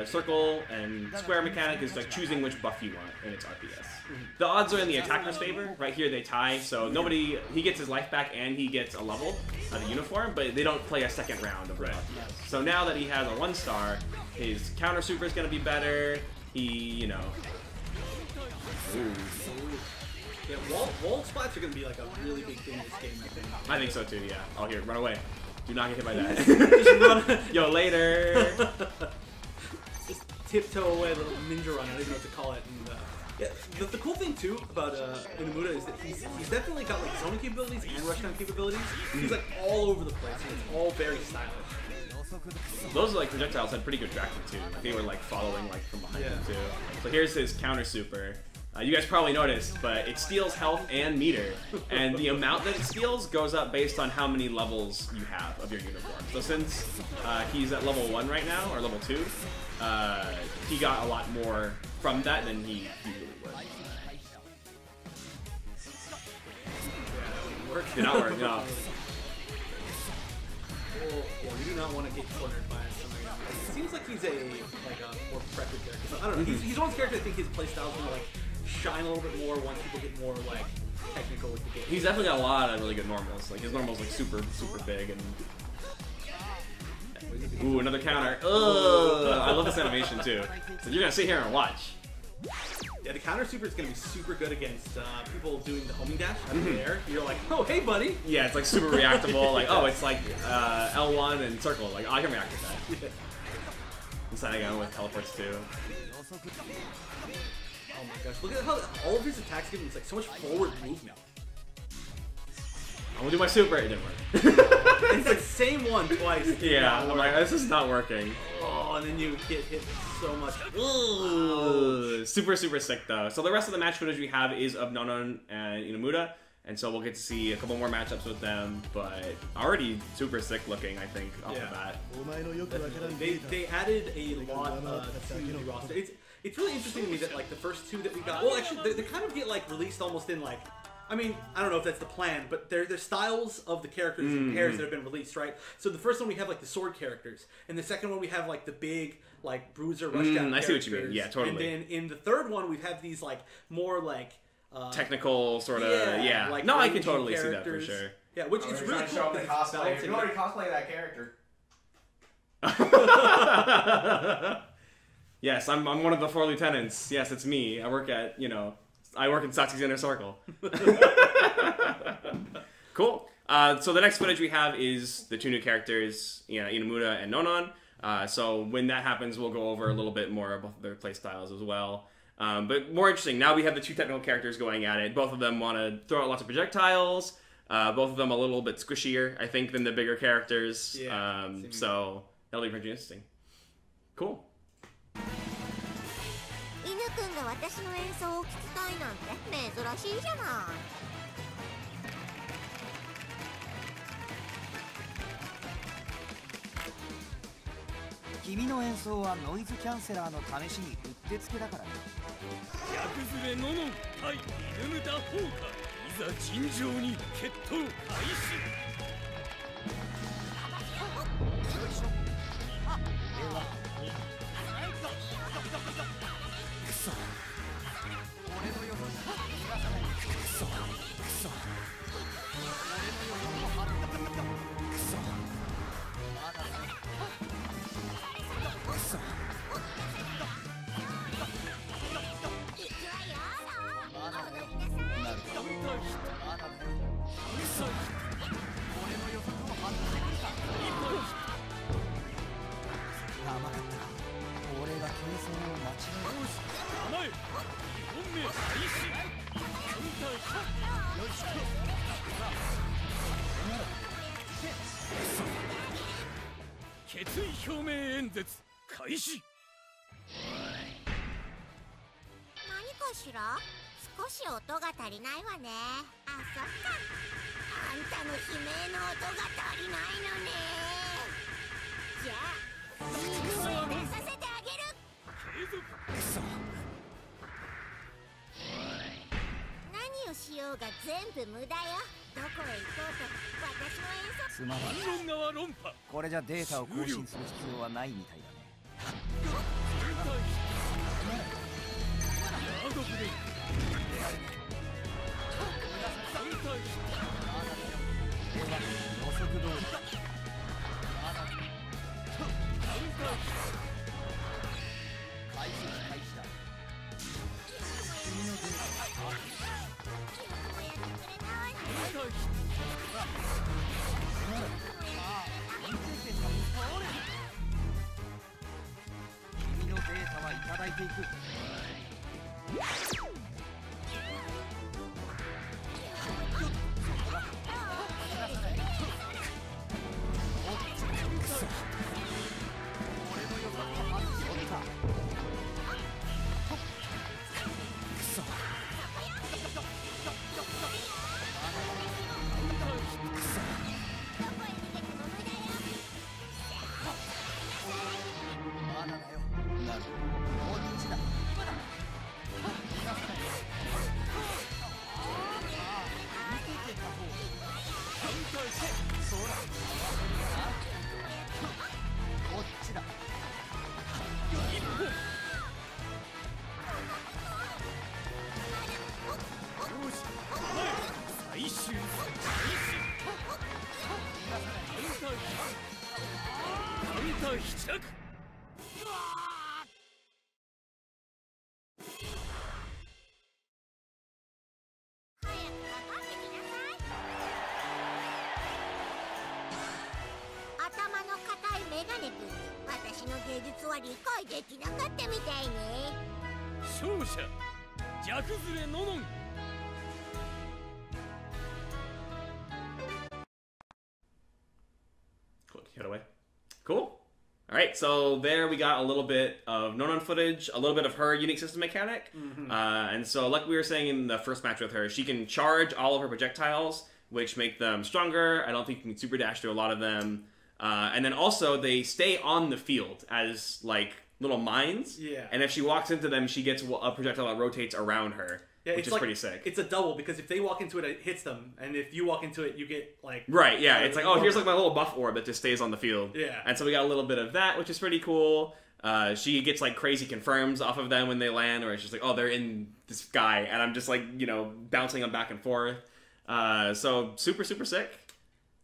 circle, and square mechanic is like choosing which buff you want in its RPS. The odds are in the attacker's favor. Right here they tie, so he gets his life back and he gets a level of the uniform, but they don't play a second round of RPS. So now that he has a 1-star, his counter super is going to be better. He, Yeah, wall splats are going to be like a really big thing in this game, I think. I think so too, yeah. Oh, here, run away. Do not get hit by that. Just run. Yo, later. Just tiptoe away, little ninja run. I don't even know what to call it. And, yeah, the cool thing too about Inamura is that he's definitely got like zoning capabilities and rush down capabilities. He's like all over the place, and it's all very stylish. Those like projectiles had pretty good tracking too. They were like following like from behind him too. So here's his counter super. You guys probably noticed, but it steals health and meter, and the amount that it steals goes up based on how many levels you have of your uniform. So since he's at level 1 right now, or level 2, he got a lot more from that than he usually would. Did not work, no. Well, yeah, we do not want to get cornered by something. It seems like he's a more prepped character. So, I don't know. He's one of those characters I think his playstyle's gonna like shine a little bit more once people get more like technical with the game. He's definitely got a lot of really good normals. Like his normals like super big and. Ooh, another counter. Ugh, I love this animation too. So you're gonna sit here and watch. Yeah, the counter super is going to be super good against people doing the homing dash out of the air. You're like, oh, hey, buddy. Yeah, it's like super reactable. Like, oh, it's like L1 and circle. Like, oh, I can react to that. Yeah. Deciding on with teleports too. Oh my gosh, look at how all of his attacks give him like so much forward movement. I'm gonna do my super. It didn't work. It's like same one twice. Yeah, I'm like, this is not working. Oh, and then you get hit so much. Ooh, super sick though. So the rest of the match footage we have is of Nonon and Inamuda, and so we'll get to see a couple more matchups with them. But already super sick looking, I think, off the bat. They added a lot to the roster. It's really interesting to me that like the first two that we got. Well, actually, they kind of get like released almost in like. I mean, I don't know if that's the plan, but they're styles of the characters and pairs that have been released, right? So the first one we have like the sword characters, and the second one we have like the big like bruiser rushdown. I see what you mean. Yeah, totally. And then in the third one we have these like more like technical sort of yeah. Like no, I can totally see that for sure. Yeah, which is really cool. The cosplay. You already cosplay that character. Yes, I'm one of the 4 lieutenants. Yes, it's me. I work in Satsuki's Inner Circle. Cool. So the next footage we have is the 2 new characters, Inamuda and Nonon. So when that happens, we'll go over a little bit more about their play styles as well. But more interesting, now we have the 2 technical characters going at it. Both of them want to throw out lots of projectiles. Both of them a little bit squishier, I think, than the bigger characters. Yeah, so that'll be pretty interesting. Cool. 犬くんが私の演奏を聞きたいなんて珍しいじゃない。君の演奏はノイズキャンセラーの試しにうってつけだからね。役ずれノノン対イルムダホーカ、いざ尋常に決闘開始。決意表明演説開始。何かしら？少し音が足りないわね。あ、そっか。あんたの悲鳴の音が足りないのね。じゃあ、いい声出させてあげる。何をしようが全部無駄よ。どこへ行こうと私の演奏。つまらない。反論側論破。これじゃデータを更新する必要はないみたいだね。ヤードブレイク。予測通りだ。開始だ。君のデータは君のデータはいただいていく。俺の予測は外れた。た飛着。頭の固いメガネ君に私の芸術は理解できなかったみたいね。勝者弱ずれノノン。Cool. Get away. Cool. All right, so there we got a little bit of Nonon footage, a little bit of her unique system mechanic. And so like we were saying in the first match with her, she can charge all of her projectiles, which make them stronger. I don't think you can super dash through a lot of them. And then also they stay on the field as like little mines. Yeah. And if she walks into them, she gets a projectile that rotates around her. Yeah, which is like, pretty sick. It's a double, because if they walk into it, it hits them, and if you walk into it, you get like... Right, yeah, it's like, oh, here's like my little buff orb that just stays on the field. Yeah. And so we got a little bit of that, which is pretty cool. She gets like crazy confirms off of them when they land, or it's just like, oh, they're in the sky, and I'm just like, you know, bouncing them back and forth. So super, super sick.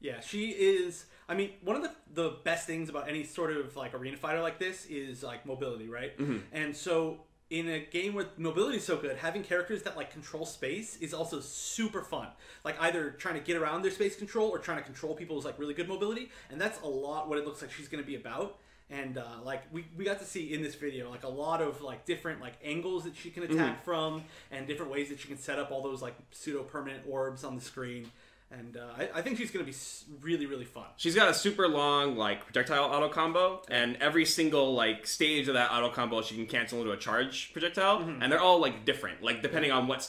Yeah, she is... I mean, one of the best things about any sort of like arena fighter like this is like mobility, right? And so... in a game where mobility is so good, having characters that like control space is also super fun. Like either trying to get around their space control or trying to control people's like really good mobility, and that's a lot what it looks like she's going to be about. And like we got to see in this video like a lot of like different like angles that she can attack from, and different ways that she can set up all those like pseudo permanent orbs on the screen. And I think she's going to be really, really fun. She's got a super long, like, projectile auto combo, and every single, like, stage of that auto combo she can cancel into a charge projectile, and they're all, like, different. Like, depending on what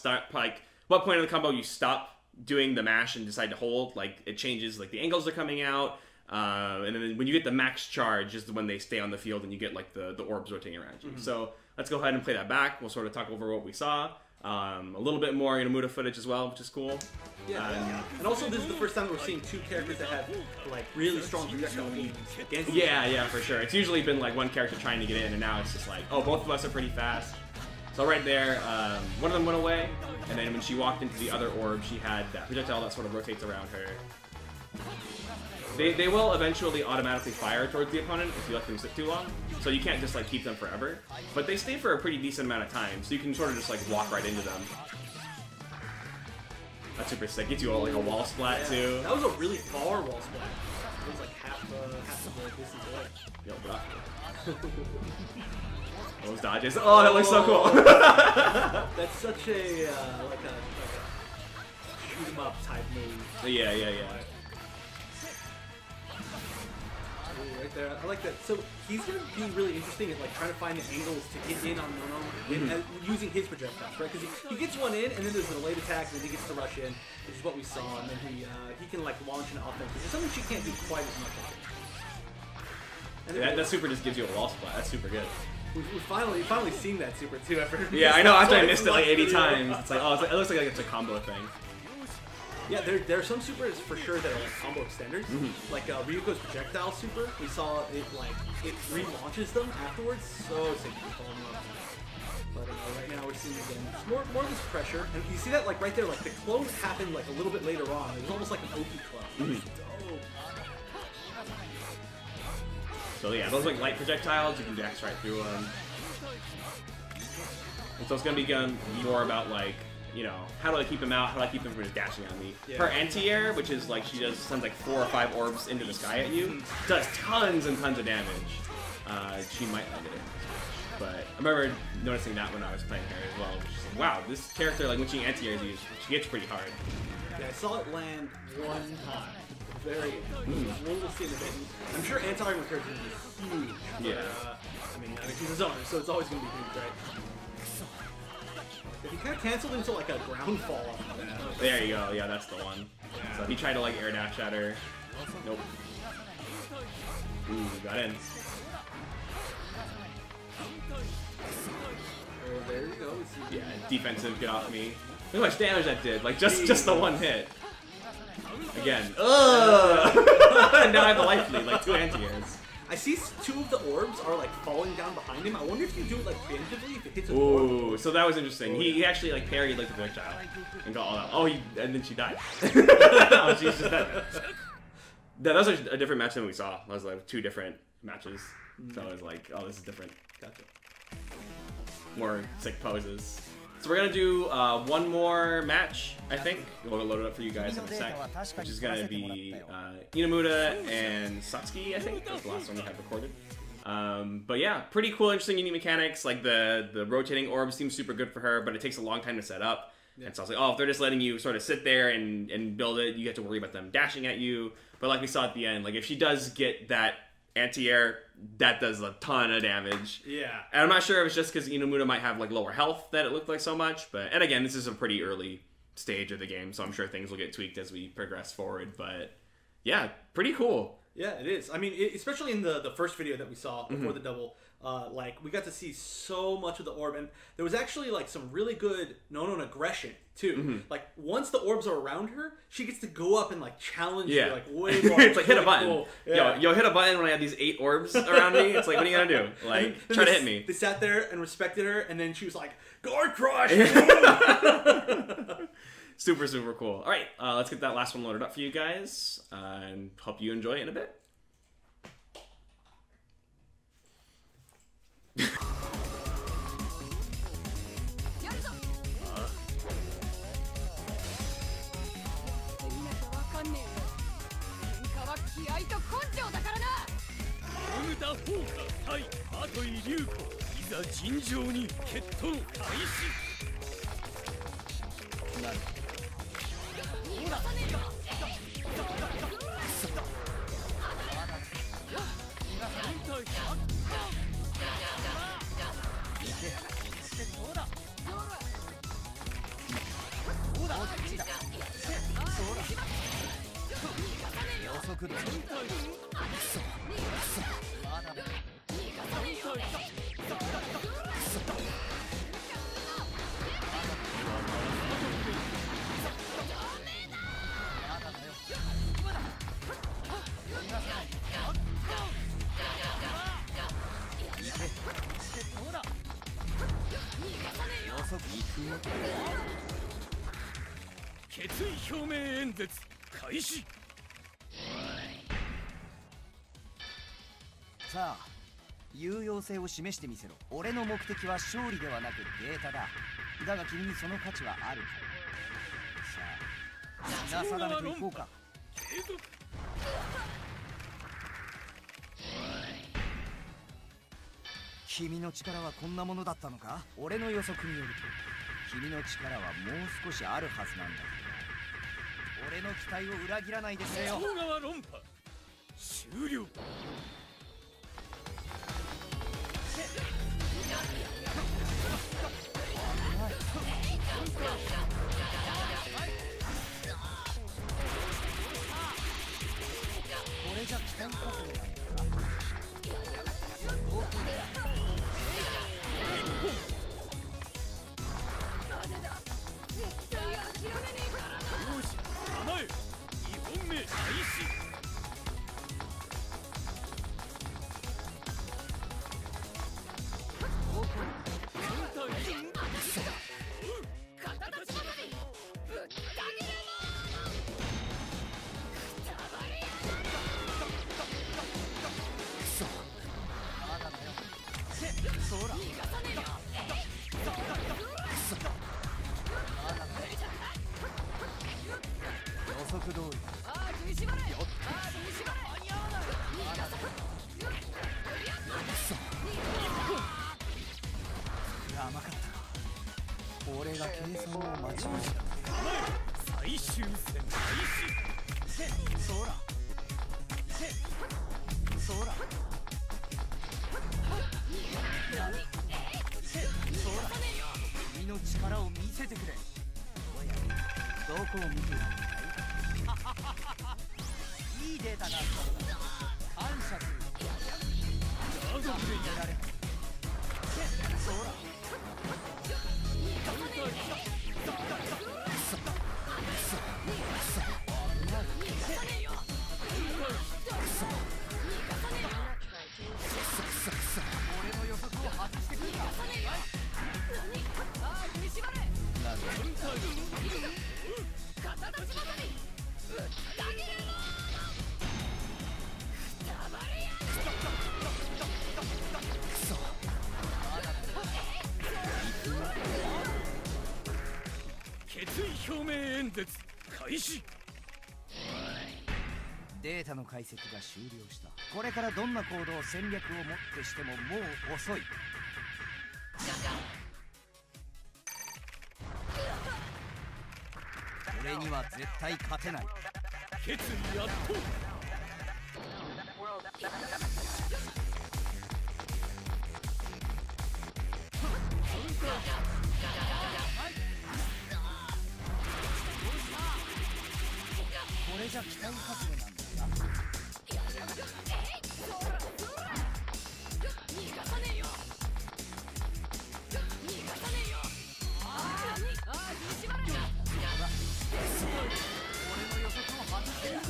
what point of the combo you stop doing the mash and decide to hold, like, it changes, like, the angles are coming out, and then when you get the max charge is when they stay on the field and you get, like, the orbs rotating around you. So, let's go ahead and play that back. We'll sort of talk over what we saw. A little bit more Inamuda footage as well, which is cool. And also this is the first time that we're seeing two characters that have like really strong projectile beams against each other. Yeah, for sure. It's usually been like one character trying to get in, and now it's just like, oh, both of us are pretty fast. So right there, one of them went away, and then when she walked into the other orb, she had that projectile that sort of rotates around her. They will eventually automatically fire towards the opponent if you let them sit too long, so you can't just like keep them forever. But they stay for a pretty decent amount of time, so you can sort of just like walk right into them. That's super sick. Gets you all like a wall splat too. That was a really far wall splat. It was like half the distance away. Yo, bro. Those dodges. Oh, that looks so cool. That's such a like a shoot 'em up type move. Yeah. Right there. I like that. So he's going to be really interesting at like trying to find the angles to get in on Nonon using his projectiles, right? Because he gets one in, and then there's a delayed attack, and then he gets to rush in, which is what we saw, and then he can like launch an offense, which is something she can't do quite as much. Yeah, that super just gives you a wall splat. That's super good. We've finally seen that super too. Yeah, I know. After I missed it like 80 times, it's like, oh, it looks like it's a combo thing. Yeah, there are some supers for sure that are like combo extenders. Like Ryuko's projectile super, we saw it like it relaunches them afterwards. So sick. But right now we're seeing again more of this pressure, and you see that like right there, like the clone happened like a little bit later on. It was almost like an OP clone. So yeah, those like light projectiles, you can dash right through them. And so it's gonna be more about like, you know, how do I keep him out? How do I keep him from just dashing on me? Her anti-air, which is like she sends like 4 or 5 orbs into the sky at you, does tons and tons of damage. She might not get it, but I remember noticing that when I was playing her as well. Which is like, wow, this character, like when she anti-airs you, she gets pretty hard. Yeah, I saw it land one time. Very. We'll see in a bit. I'm sure anti-air recursion is huge. Yeah. I mean, she's a zoner, so it's always going to be huge, right? If he kind of canceled into like a ground fall off of that. There you go. Yeah, that's the one. Yeah. So he tried to like air dash at her. Nope. Ooh, got in. Oh, there you go. Yeah, defensive, get off me. Look how much damage that did. Like just the one hit. Again. Ugh! Now I have the life lead, like 2 anti-airs. I see 2 of the orbs are like falling down behind him. I wonder if you do it like preemptively, if it hits an orb. Ooh, so that was interesting. He actually like parried like the projectile and got all out. Oh, and then she died. Oh, she's just dead. That was a different match than we saw. That was like 2 different matches. So I was like, oh, this is different. Gotcha. More sick poses. So we're gonna do one more match, I think. We'll load it up for you guys in a sec, which is gonna be Inamuda and Satsuki, I think. That's the last one we have recorded. But yeah, pretty cool, interesting, unique mechanics. Like the rotating orb seems super good for her, but it takes a long time to set up. Yeah. And so I was like, oh, if they're just letting you sort of sit there and build it, you have to worry about them dashing at you. But like we saw at the end, like if she does get that anti-air, that does a ton of damage. Yeah. And I'm not sure if it's just because Inamuda might have like lower health that it looked like so much. But and again, this is a pretty early stage of the game, so I'm sure things will get tweaked as we progress forward. But yeah, pretty cool. Yeah, it is. I mean, especially in the first video that we saw before the double, like we got to see so much of the orb, and there was actually like some really good Nonon aggression too. Like once the orbs are around her, she gets to go up and like challenge you like way more. It's like hit a button. Cool. Yeah. Yo, hit a button when I have these 8 orbs around me. It's like, what are you gonna do? Like, try to hit me. They sat there and respected her, and then she was like, "Guard crush." Super, super cool. All right, let's get that last one loaded up for you guys, and hope you enjoy it in a bit.さあ、有用性を示してみせろ。俺の目的は勝利ではなくデータだ。だが君にその価値はあるか。さあ、皆定めていこうか。君の力はこんなものだったのか？俺の予測によると、君の力はもう少しあるはずなんだ。俺の期待を裏切らないでくれよ。総川論破終了。これじゃ期待かせない。俺が計算を間違えた。最終戦開始。そらそら君の力を見せてくれ。おや、どこを見ているのかい？いいデータがあった。感謝する。家族でやられない。そら俺の予測を外してくるか。絶開始。データの解析が終了した。これからどんな行動戦略をもってしてももう遅い。俺には絶対勝てない。決意やっと。これじゃ期待外れなんだな。逃がさねえよ。逃がさねえよ。ああ、西原が。俺の予測を外してるんだ。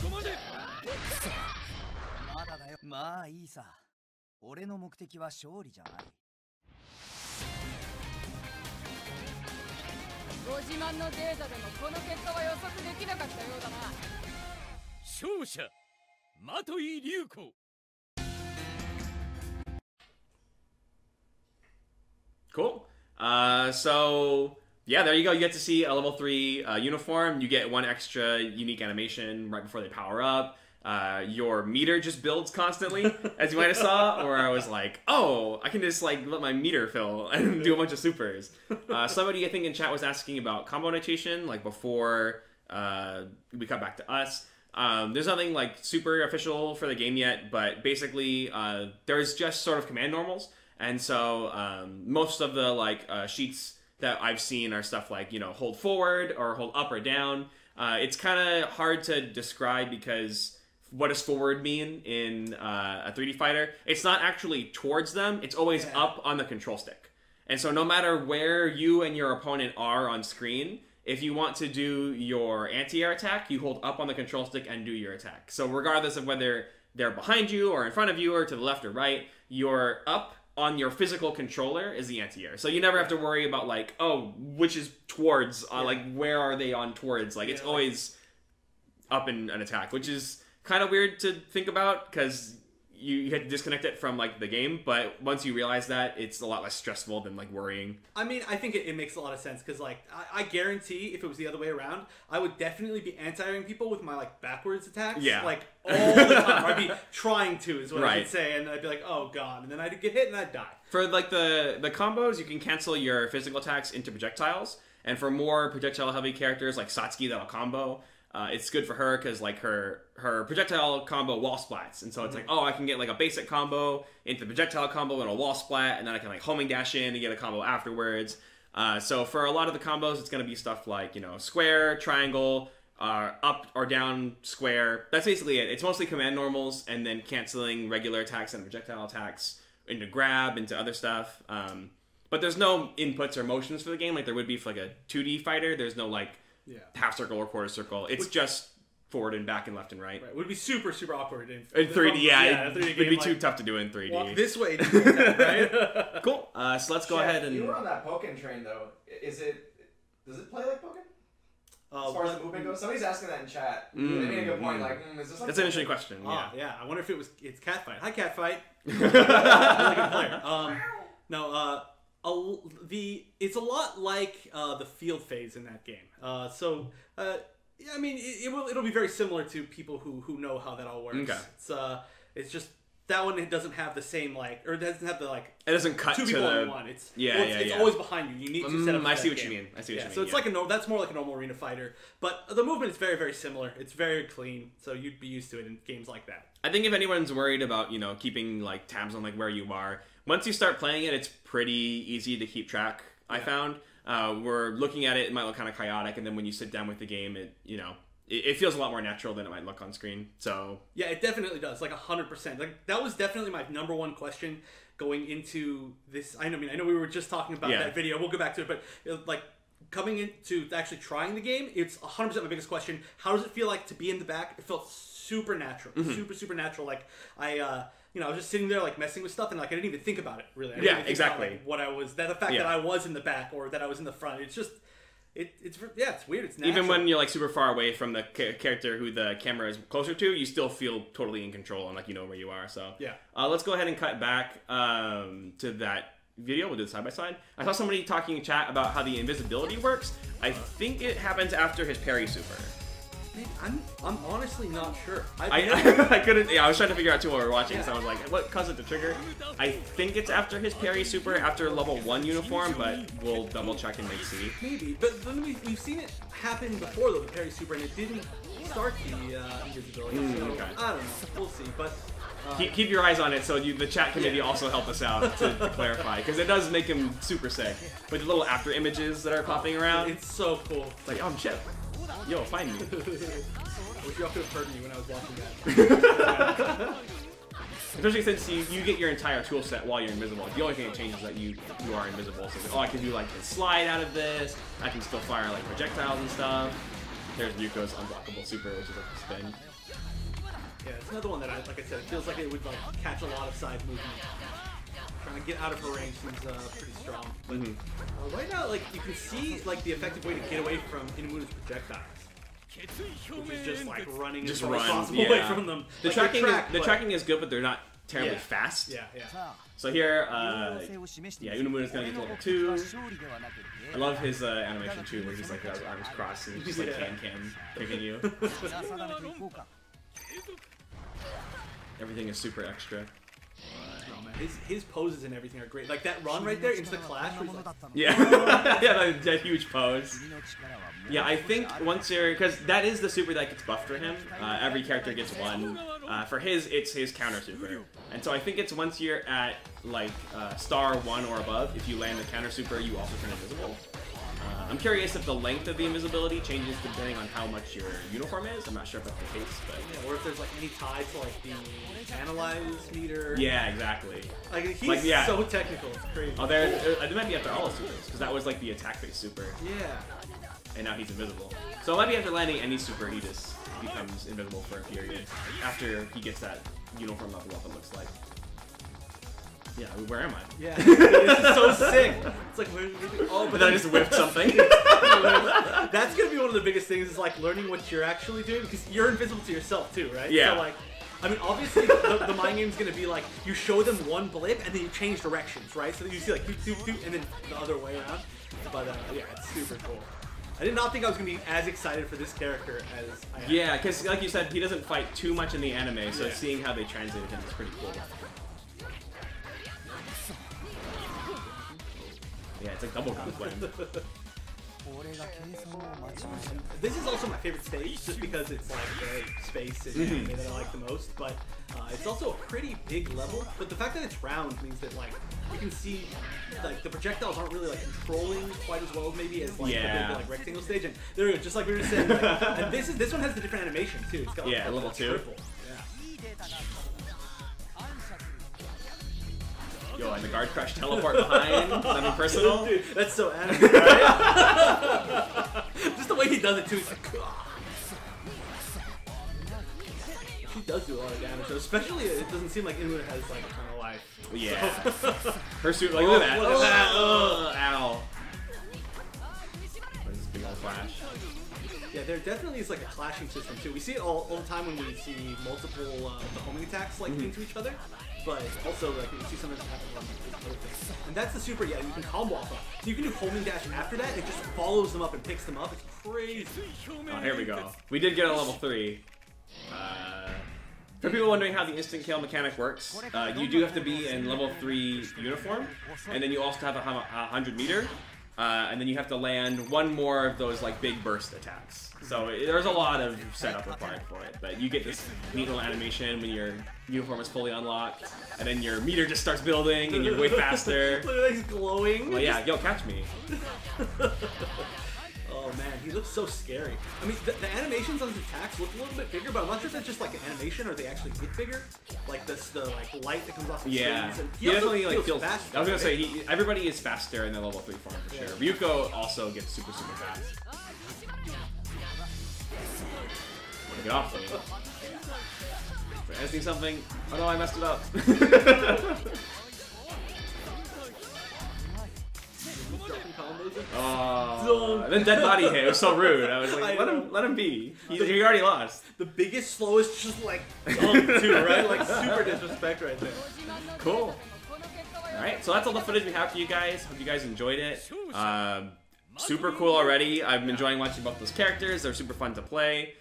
ここまで。まだだよ。まあいいさ。俺の目的は勝利じゃない。ご自慢のデータでもこの結果は予測できなかったようだな。勝者的井流子。Cool. So yeah, there you go. You get to see a level 3 uniform. You get one extra unique animation right before they power up. Your meter just builds constantly, as you might have saw. Or I was like, oh, I can just like let my meter fill and do a bunch of supers. Somebody I think in chat was asking about combo notation, like before we cut back to us. There's nothing like super official for the game yet, but basically there's just sort of command normals. And so most of the like sheets that I've seen are stuff like, you know, hold forward or hold up or down. It's kind of hard to describe because what does forward mean in a 3D fighter? It's not actually towards them. It's always up on the control stick. And so no matter where you and your opponent are on screen, if you want to do your anti-air attack, you hold up on the control stick and do your attack. So regardless of whether they're behind you or in front of you or to the left or right, you're up on your physical controller is the anti-air. So you never have to worry about like, oh, which is towards, like where are they on towards? Like it's always up in an attack, which is kind of weird to think about because you had to disconnect it from like the game, but once you realize that, it's a lot less stressful than like worrying. I mean, I think it makes a lot of sense because like I guarantee if it was the other way around, I would definitely be anti-airing people with my like backwards attacks. Yeah. Like all the time. I'd be trying to is what I would say, and I'd be like, oh god, and then I'd get hit and I'd die. For like the combos, you can cancel your physical attacks into projectiles, and for more projectile heavy characters like Satsuki that'll combo, it's good for her because like her projectile combo wall splats, and so it's like, oh, I can get like a basic combo into the projectile combo and a wall splat, and then I can like homing dash in and get a combo afterwards. So for a lot of the combos, it's going to be stuff like, you know, square, triangle, up or down, square. That's basically it. It's mostly command normals and then canceling regular attacks and projectile attacks into grab, into other stuff. But there's no inputs or motions for the game like there would be for like a 2D fighter. There's no like half circle or quarter circle. It's just forward and back and left and right. It would be super, super awkward in 3D. It'd be like, too tough to do in 3D. Walk this way, right? Cool. So let's go ahead and. You were on that Pokken train though. Does it play like Pokken? As far as the movement goes, somebody's asking that in chat. They made a good point. Like, is this like that's an interesting question. Yeah. I wonder if it's Catfight. Hi, Catfight. Really good player. It's a lot like the field phase in that game. I mean, it'll be very similar to people who know how that all works. Okay. It's just that one doesn't have the same like, or it doesn't have the like. It doesn't cut two to people the in one. It's always behind you. You need to set up. I see what you mean. So it's like that's more like a normal arena fighter, but the movement is very, very similar. It's very clean, so you'd be used to it in games like that. I think if anyone's worried about, you know, keeping like tabs on like where you are, once you start playing it, it's pretty easy to keep track. I found we're looking at it might look kind of chaotic, and then when you sit down with the game, it feels a lot more natural than it might look on screen. So yeah, it definitely does, like 100%. Like that was definitely my number one question going into this. I know we were just talking about that video. We'll go back to it, but like coming into actually trying the game, it's 100% my biggest question. How does it feel like to be in the back? It felt super natural, super natural. Like I was just sitting there like messing with stuff, and like I didn't even think about it really. I didn't even think about, like, what I was, the fact that I was in the back or that I was in the front. It's just. It's weird. It's natural. Even when you're like super far away from the character who the camera is closer to, you still feel totally in control and like you know where you are. So yeah, let's go ahead and cut back to that video. We'll do it side by side. I saw somebody talking in chat about how the invisibility works. I think it happens after his parry super. Man, I'm honestly not sure. I couldn't. Yeah, I was trying to figure out too while we were watching. So I was like, what caused it to trigger? I think it's after his parry super, after level 1 uniform, but we'll double check and see. Maybe, but then we've seen it happen before though, the parry super, and it didn't start the invisibility. So, okay. I don't know. We'll see, but. Keep your eyes on it so the chat can maybe also help us out to clarify, because it does make him super sick. With the little after images that are popping around. It's so cool. It's like, oh shit. Yo, find me. I wish y'all could have heard me when I was watching that. Especially since you get your entire tool set while you're invisible. The only thing that changes is that you are invisible. So I can do like a slide out of this. I can still fire like projectiles and stuff. There's Yuko's unblockable super, which is like a spin. Yeah, it's another one that like I said, it feels like it would like catch a lot of side movement. Trying to get out of her range seems pretty strong. But right now, like you can see like the effective way to get away from Inamuna's projectiles. Which is just like running as far as possible away from them. The tracking is good, but they're not terribly fast. Yeah. So here, Unamuna's gonna get to level 2. I love his animation too, where he's like with his arms crossed and he's just like can kicking you. Everything is super extra. Oh man, his poses and everything are great. Like that run right there into the clash. Where he's like, yeah, that huge pose. Yeah, I think once you're, because that is the super that gets buffed for him. Every character gets one. For his, it's his counter super. And so I think it's once you're at like star 1 or above, if you land the counter super, you also turn invisible. I'm curious if the length of the invisibility changes depending on how much your uniform is. I'm not sure if that's the case, but yeah, or if there's like any tie to like the analyze meter. Yeah, exactly. Like he's so technical, it's crazy. Oh, there might be after all his supers, because that was like the attack phase super. Yeah. And now he's invisible. So it might be after landing any super, he just becomes invisible for a period after he gets that uniform level up. It looks like. Yeah, where am I? Yeah, this is so sick. It's like, but then I just whipped something. That's gonna be one of the biggest things, is like learning what you're actually doing, because you're invisible to yourself too, right? Yeah. So like, I mean, obviously the mind game's gonna be like, you show them one blip and then you change directions, right? So that you see like doop, doop, doop, and then the other way around. But yeah, it's super cool. I did not think I was going to be as excited for this character as I am. Yeah, because like you said, he doesn't fight too much in the anime, so seeing how they translated him is pretty cool. Yeah, it's like double gunplay. This is also my favorite stage, just because it's like the space and anime that I like the most, but it's also a pretty big level. But the fact that it's round means that like you can see like the projectiles aren't really like controlling quite as well maybe as like the big like rectangle stage. And there we go, just like we were saying. Like, and this one has the different animation too. It's got like, level 2. Triple. Yo, and the guard crush teleport behind. Nothing personal. Dude, that's so anime, right? Just the way he does it too. He's like, she does do a lot of damage, though. Especially it doesn't seem like Inwood has like a ton of life. Yeah. Her suit, like look at that. Look at that. Ow. What is this big old flash? Yeah, there definitely is like a clashing system too. We see it all the time when we see multiple the homing attacks like into each other. But also, like, you see something happen on other things. And that's the super, yeah, you can combo off of. So you can do homing dash after that, and it just follows them up and picks them up. It's crazy. Oh, here we go. We did get a level 3. For people wondering how the instant kill mechanic works, you do have to be in level 3 uniform, and then you also have a 100 meter, and then you have to land one more of those, like, big burst attacks. So there's a lot of setup required for it, but you get this neat little animation when your uniform is fully unlocked, and then your meter just starts building, and you're way faster. Look at that, he's glowing. Well, yeah, yo, catch me. Oh man, he looks so scary. I mean, the animations on his attacks look a little bit bigger, but I'm not sure if that's just like an animation or they actually get bigger. Like the like light that comes off the screens. And he definitely like feels faster. I was gonna say everybody is faster in the level 3 form for sure. Ryuko also gets super fast. Get off me. I see something. Oh no, I messed it up. combos. Oh, then dead body hit. It was so rude. I was like, let him be. He already lost. The biggest, slowest, just like dunk too, right? Like super disrespect right there. Cool. All right, so that's all the footage we have for you guys. Hope you guys enjoyed it. Super cool already. I'm enjoying watching both those characters. They're super fun to play.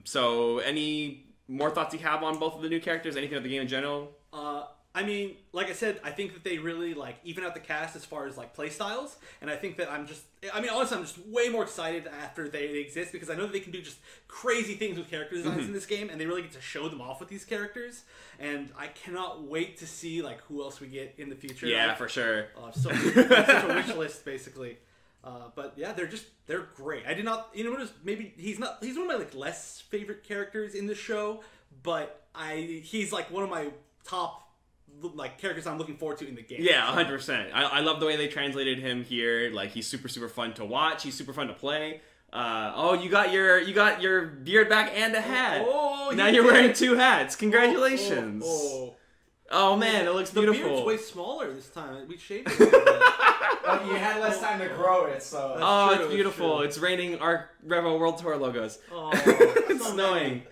So any more thoughts you have on both of the new characters? Anything of the game in general? I mean, like I said, I think that they really like even out the cast as far as like play styles, and I think that honestly, I'm just way more excited after they exist because I know that they can do just crazy things with character designs in this game, and they really get to show them off with these characters, and I cannot wait to see like who else we get in the future. Yeah, like, for sure. So such a wish list basically. But yeah, they're great. I did not, maybe he's one of my like less favorite characters in the show, but he's like one of my top like characters I'm looking forward to in the game. Yeah, 100%. I love the way they translated him here. Like he's super fun to watch. He's super fun to play. You got your beard back and a hat. Now you're wearing 2 hats. Congratulations. Oh man, it looks beautiful. The beard's way smaller this time. We shaved it. You had less time to grow it, so. It's beautiful. It's raining ArcRevo World Tour logos. It's snowing.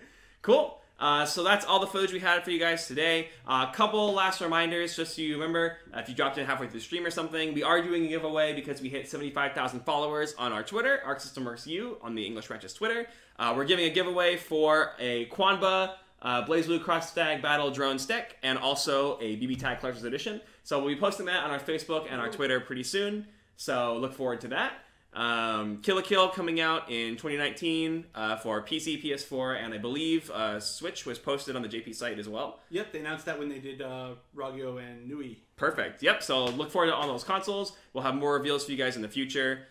Cool. So that's all the footage we had for you guys today. A couple last reminders, just so you remember, if you dropped in halfway through the stream or something, we are doing a giveaway because we hit 75,000 followers on our Twitter, ArcSystemWorksU, on the English Branches Twitter. We're giving a giveaway for a Quanba BlazBlue Cross Stag Battle Drone Stick, and also a BB Tag Collector's Edition. So we'll be posting that on our Facebook and our Twitter pretty soon, so look forward to that. Kill la Kill coming out in 2019 for PC, PS4, and I believe Switch was posted on the JP site as well. Yep, they announced that when they did Ragyo and Nui. Perfect. Yep, so look forward to all those consoles. We'll have more reveals for you guys in the future.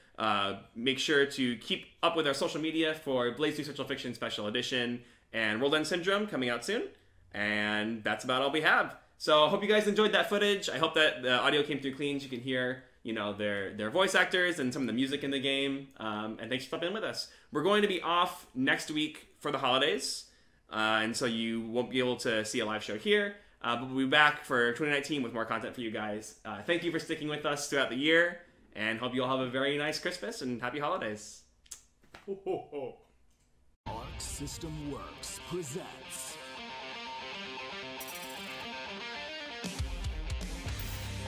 Make sure to keep up with our social media for BlazBlue Central Fiction Special Edition and World End Syndrome coming out soon. And that's about all we have. So I hope you guys enjoyed that footage. I hope that the audio came through clean so you can hear their voice actors and some of the music in the game. And thanks for stopping in with us. We're going to be off next week for the holidays, and so you won't be able to see a live show here. But we'll be back for 2019 with more content for you guys. Thank you for sticking with us throughout the year, and hope you all have a very nice Christmas and happy holidays. Ho, ho, ho. Arc System Works presents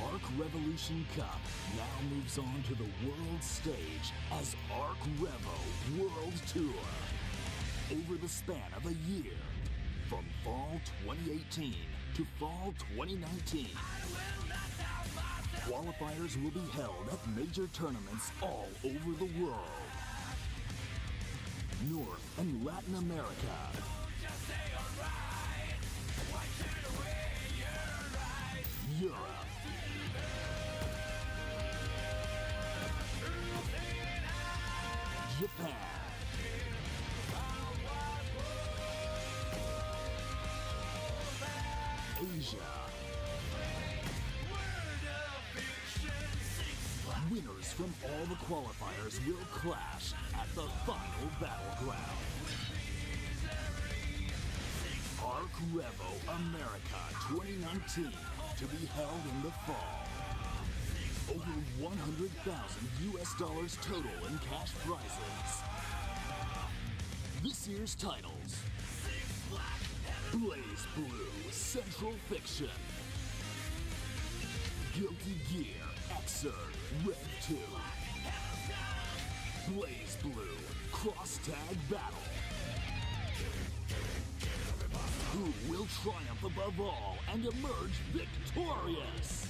Arc Revolution Cup now moves on to the world stage as ArcRevo World Tour. Over the span of a year, from fall 2018 to fall 2019, qualifiers will be held at major tournaments all over the world. North and Latin America, Europe, Japan, Asia. Winners from all the qualifiers will clash at the final battleground. ArcRevo America 2019 to be held in the fall. Over $100,000 US total in cash prizes. This year's titles: BlazBlue Central Fiction, Guilty Gear Xrd Red 2, BlazBlue Cross Tag Battle. Who will triumph above all and emerge victorious?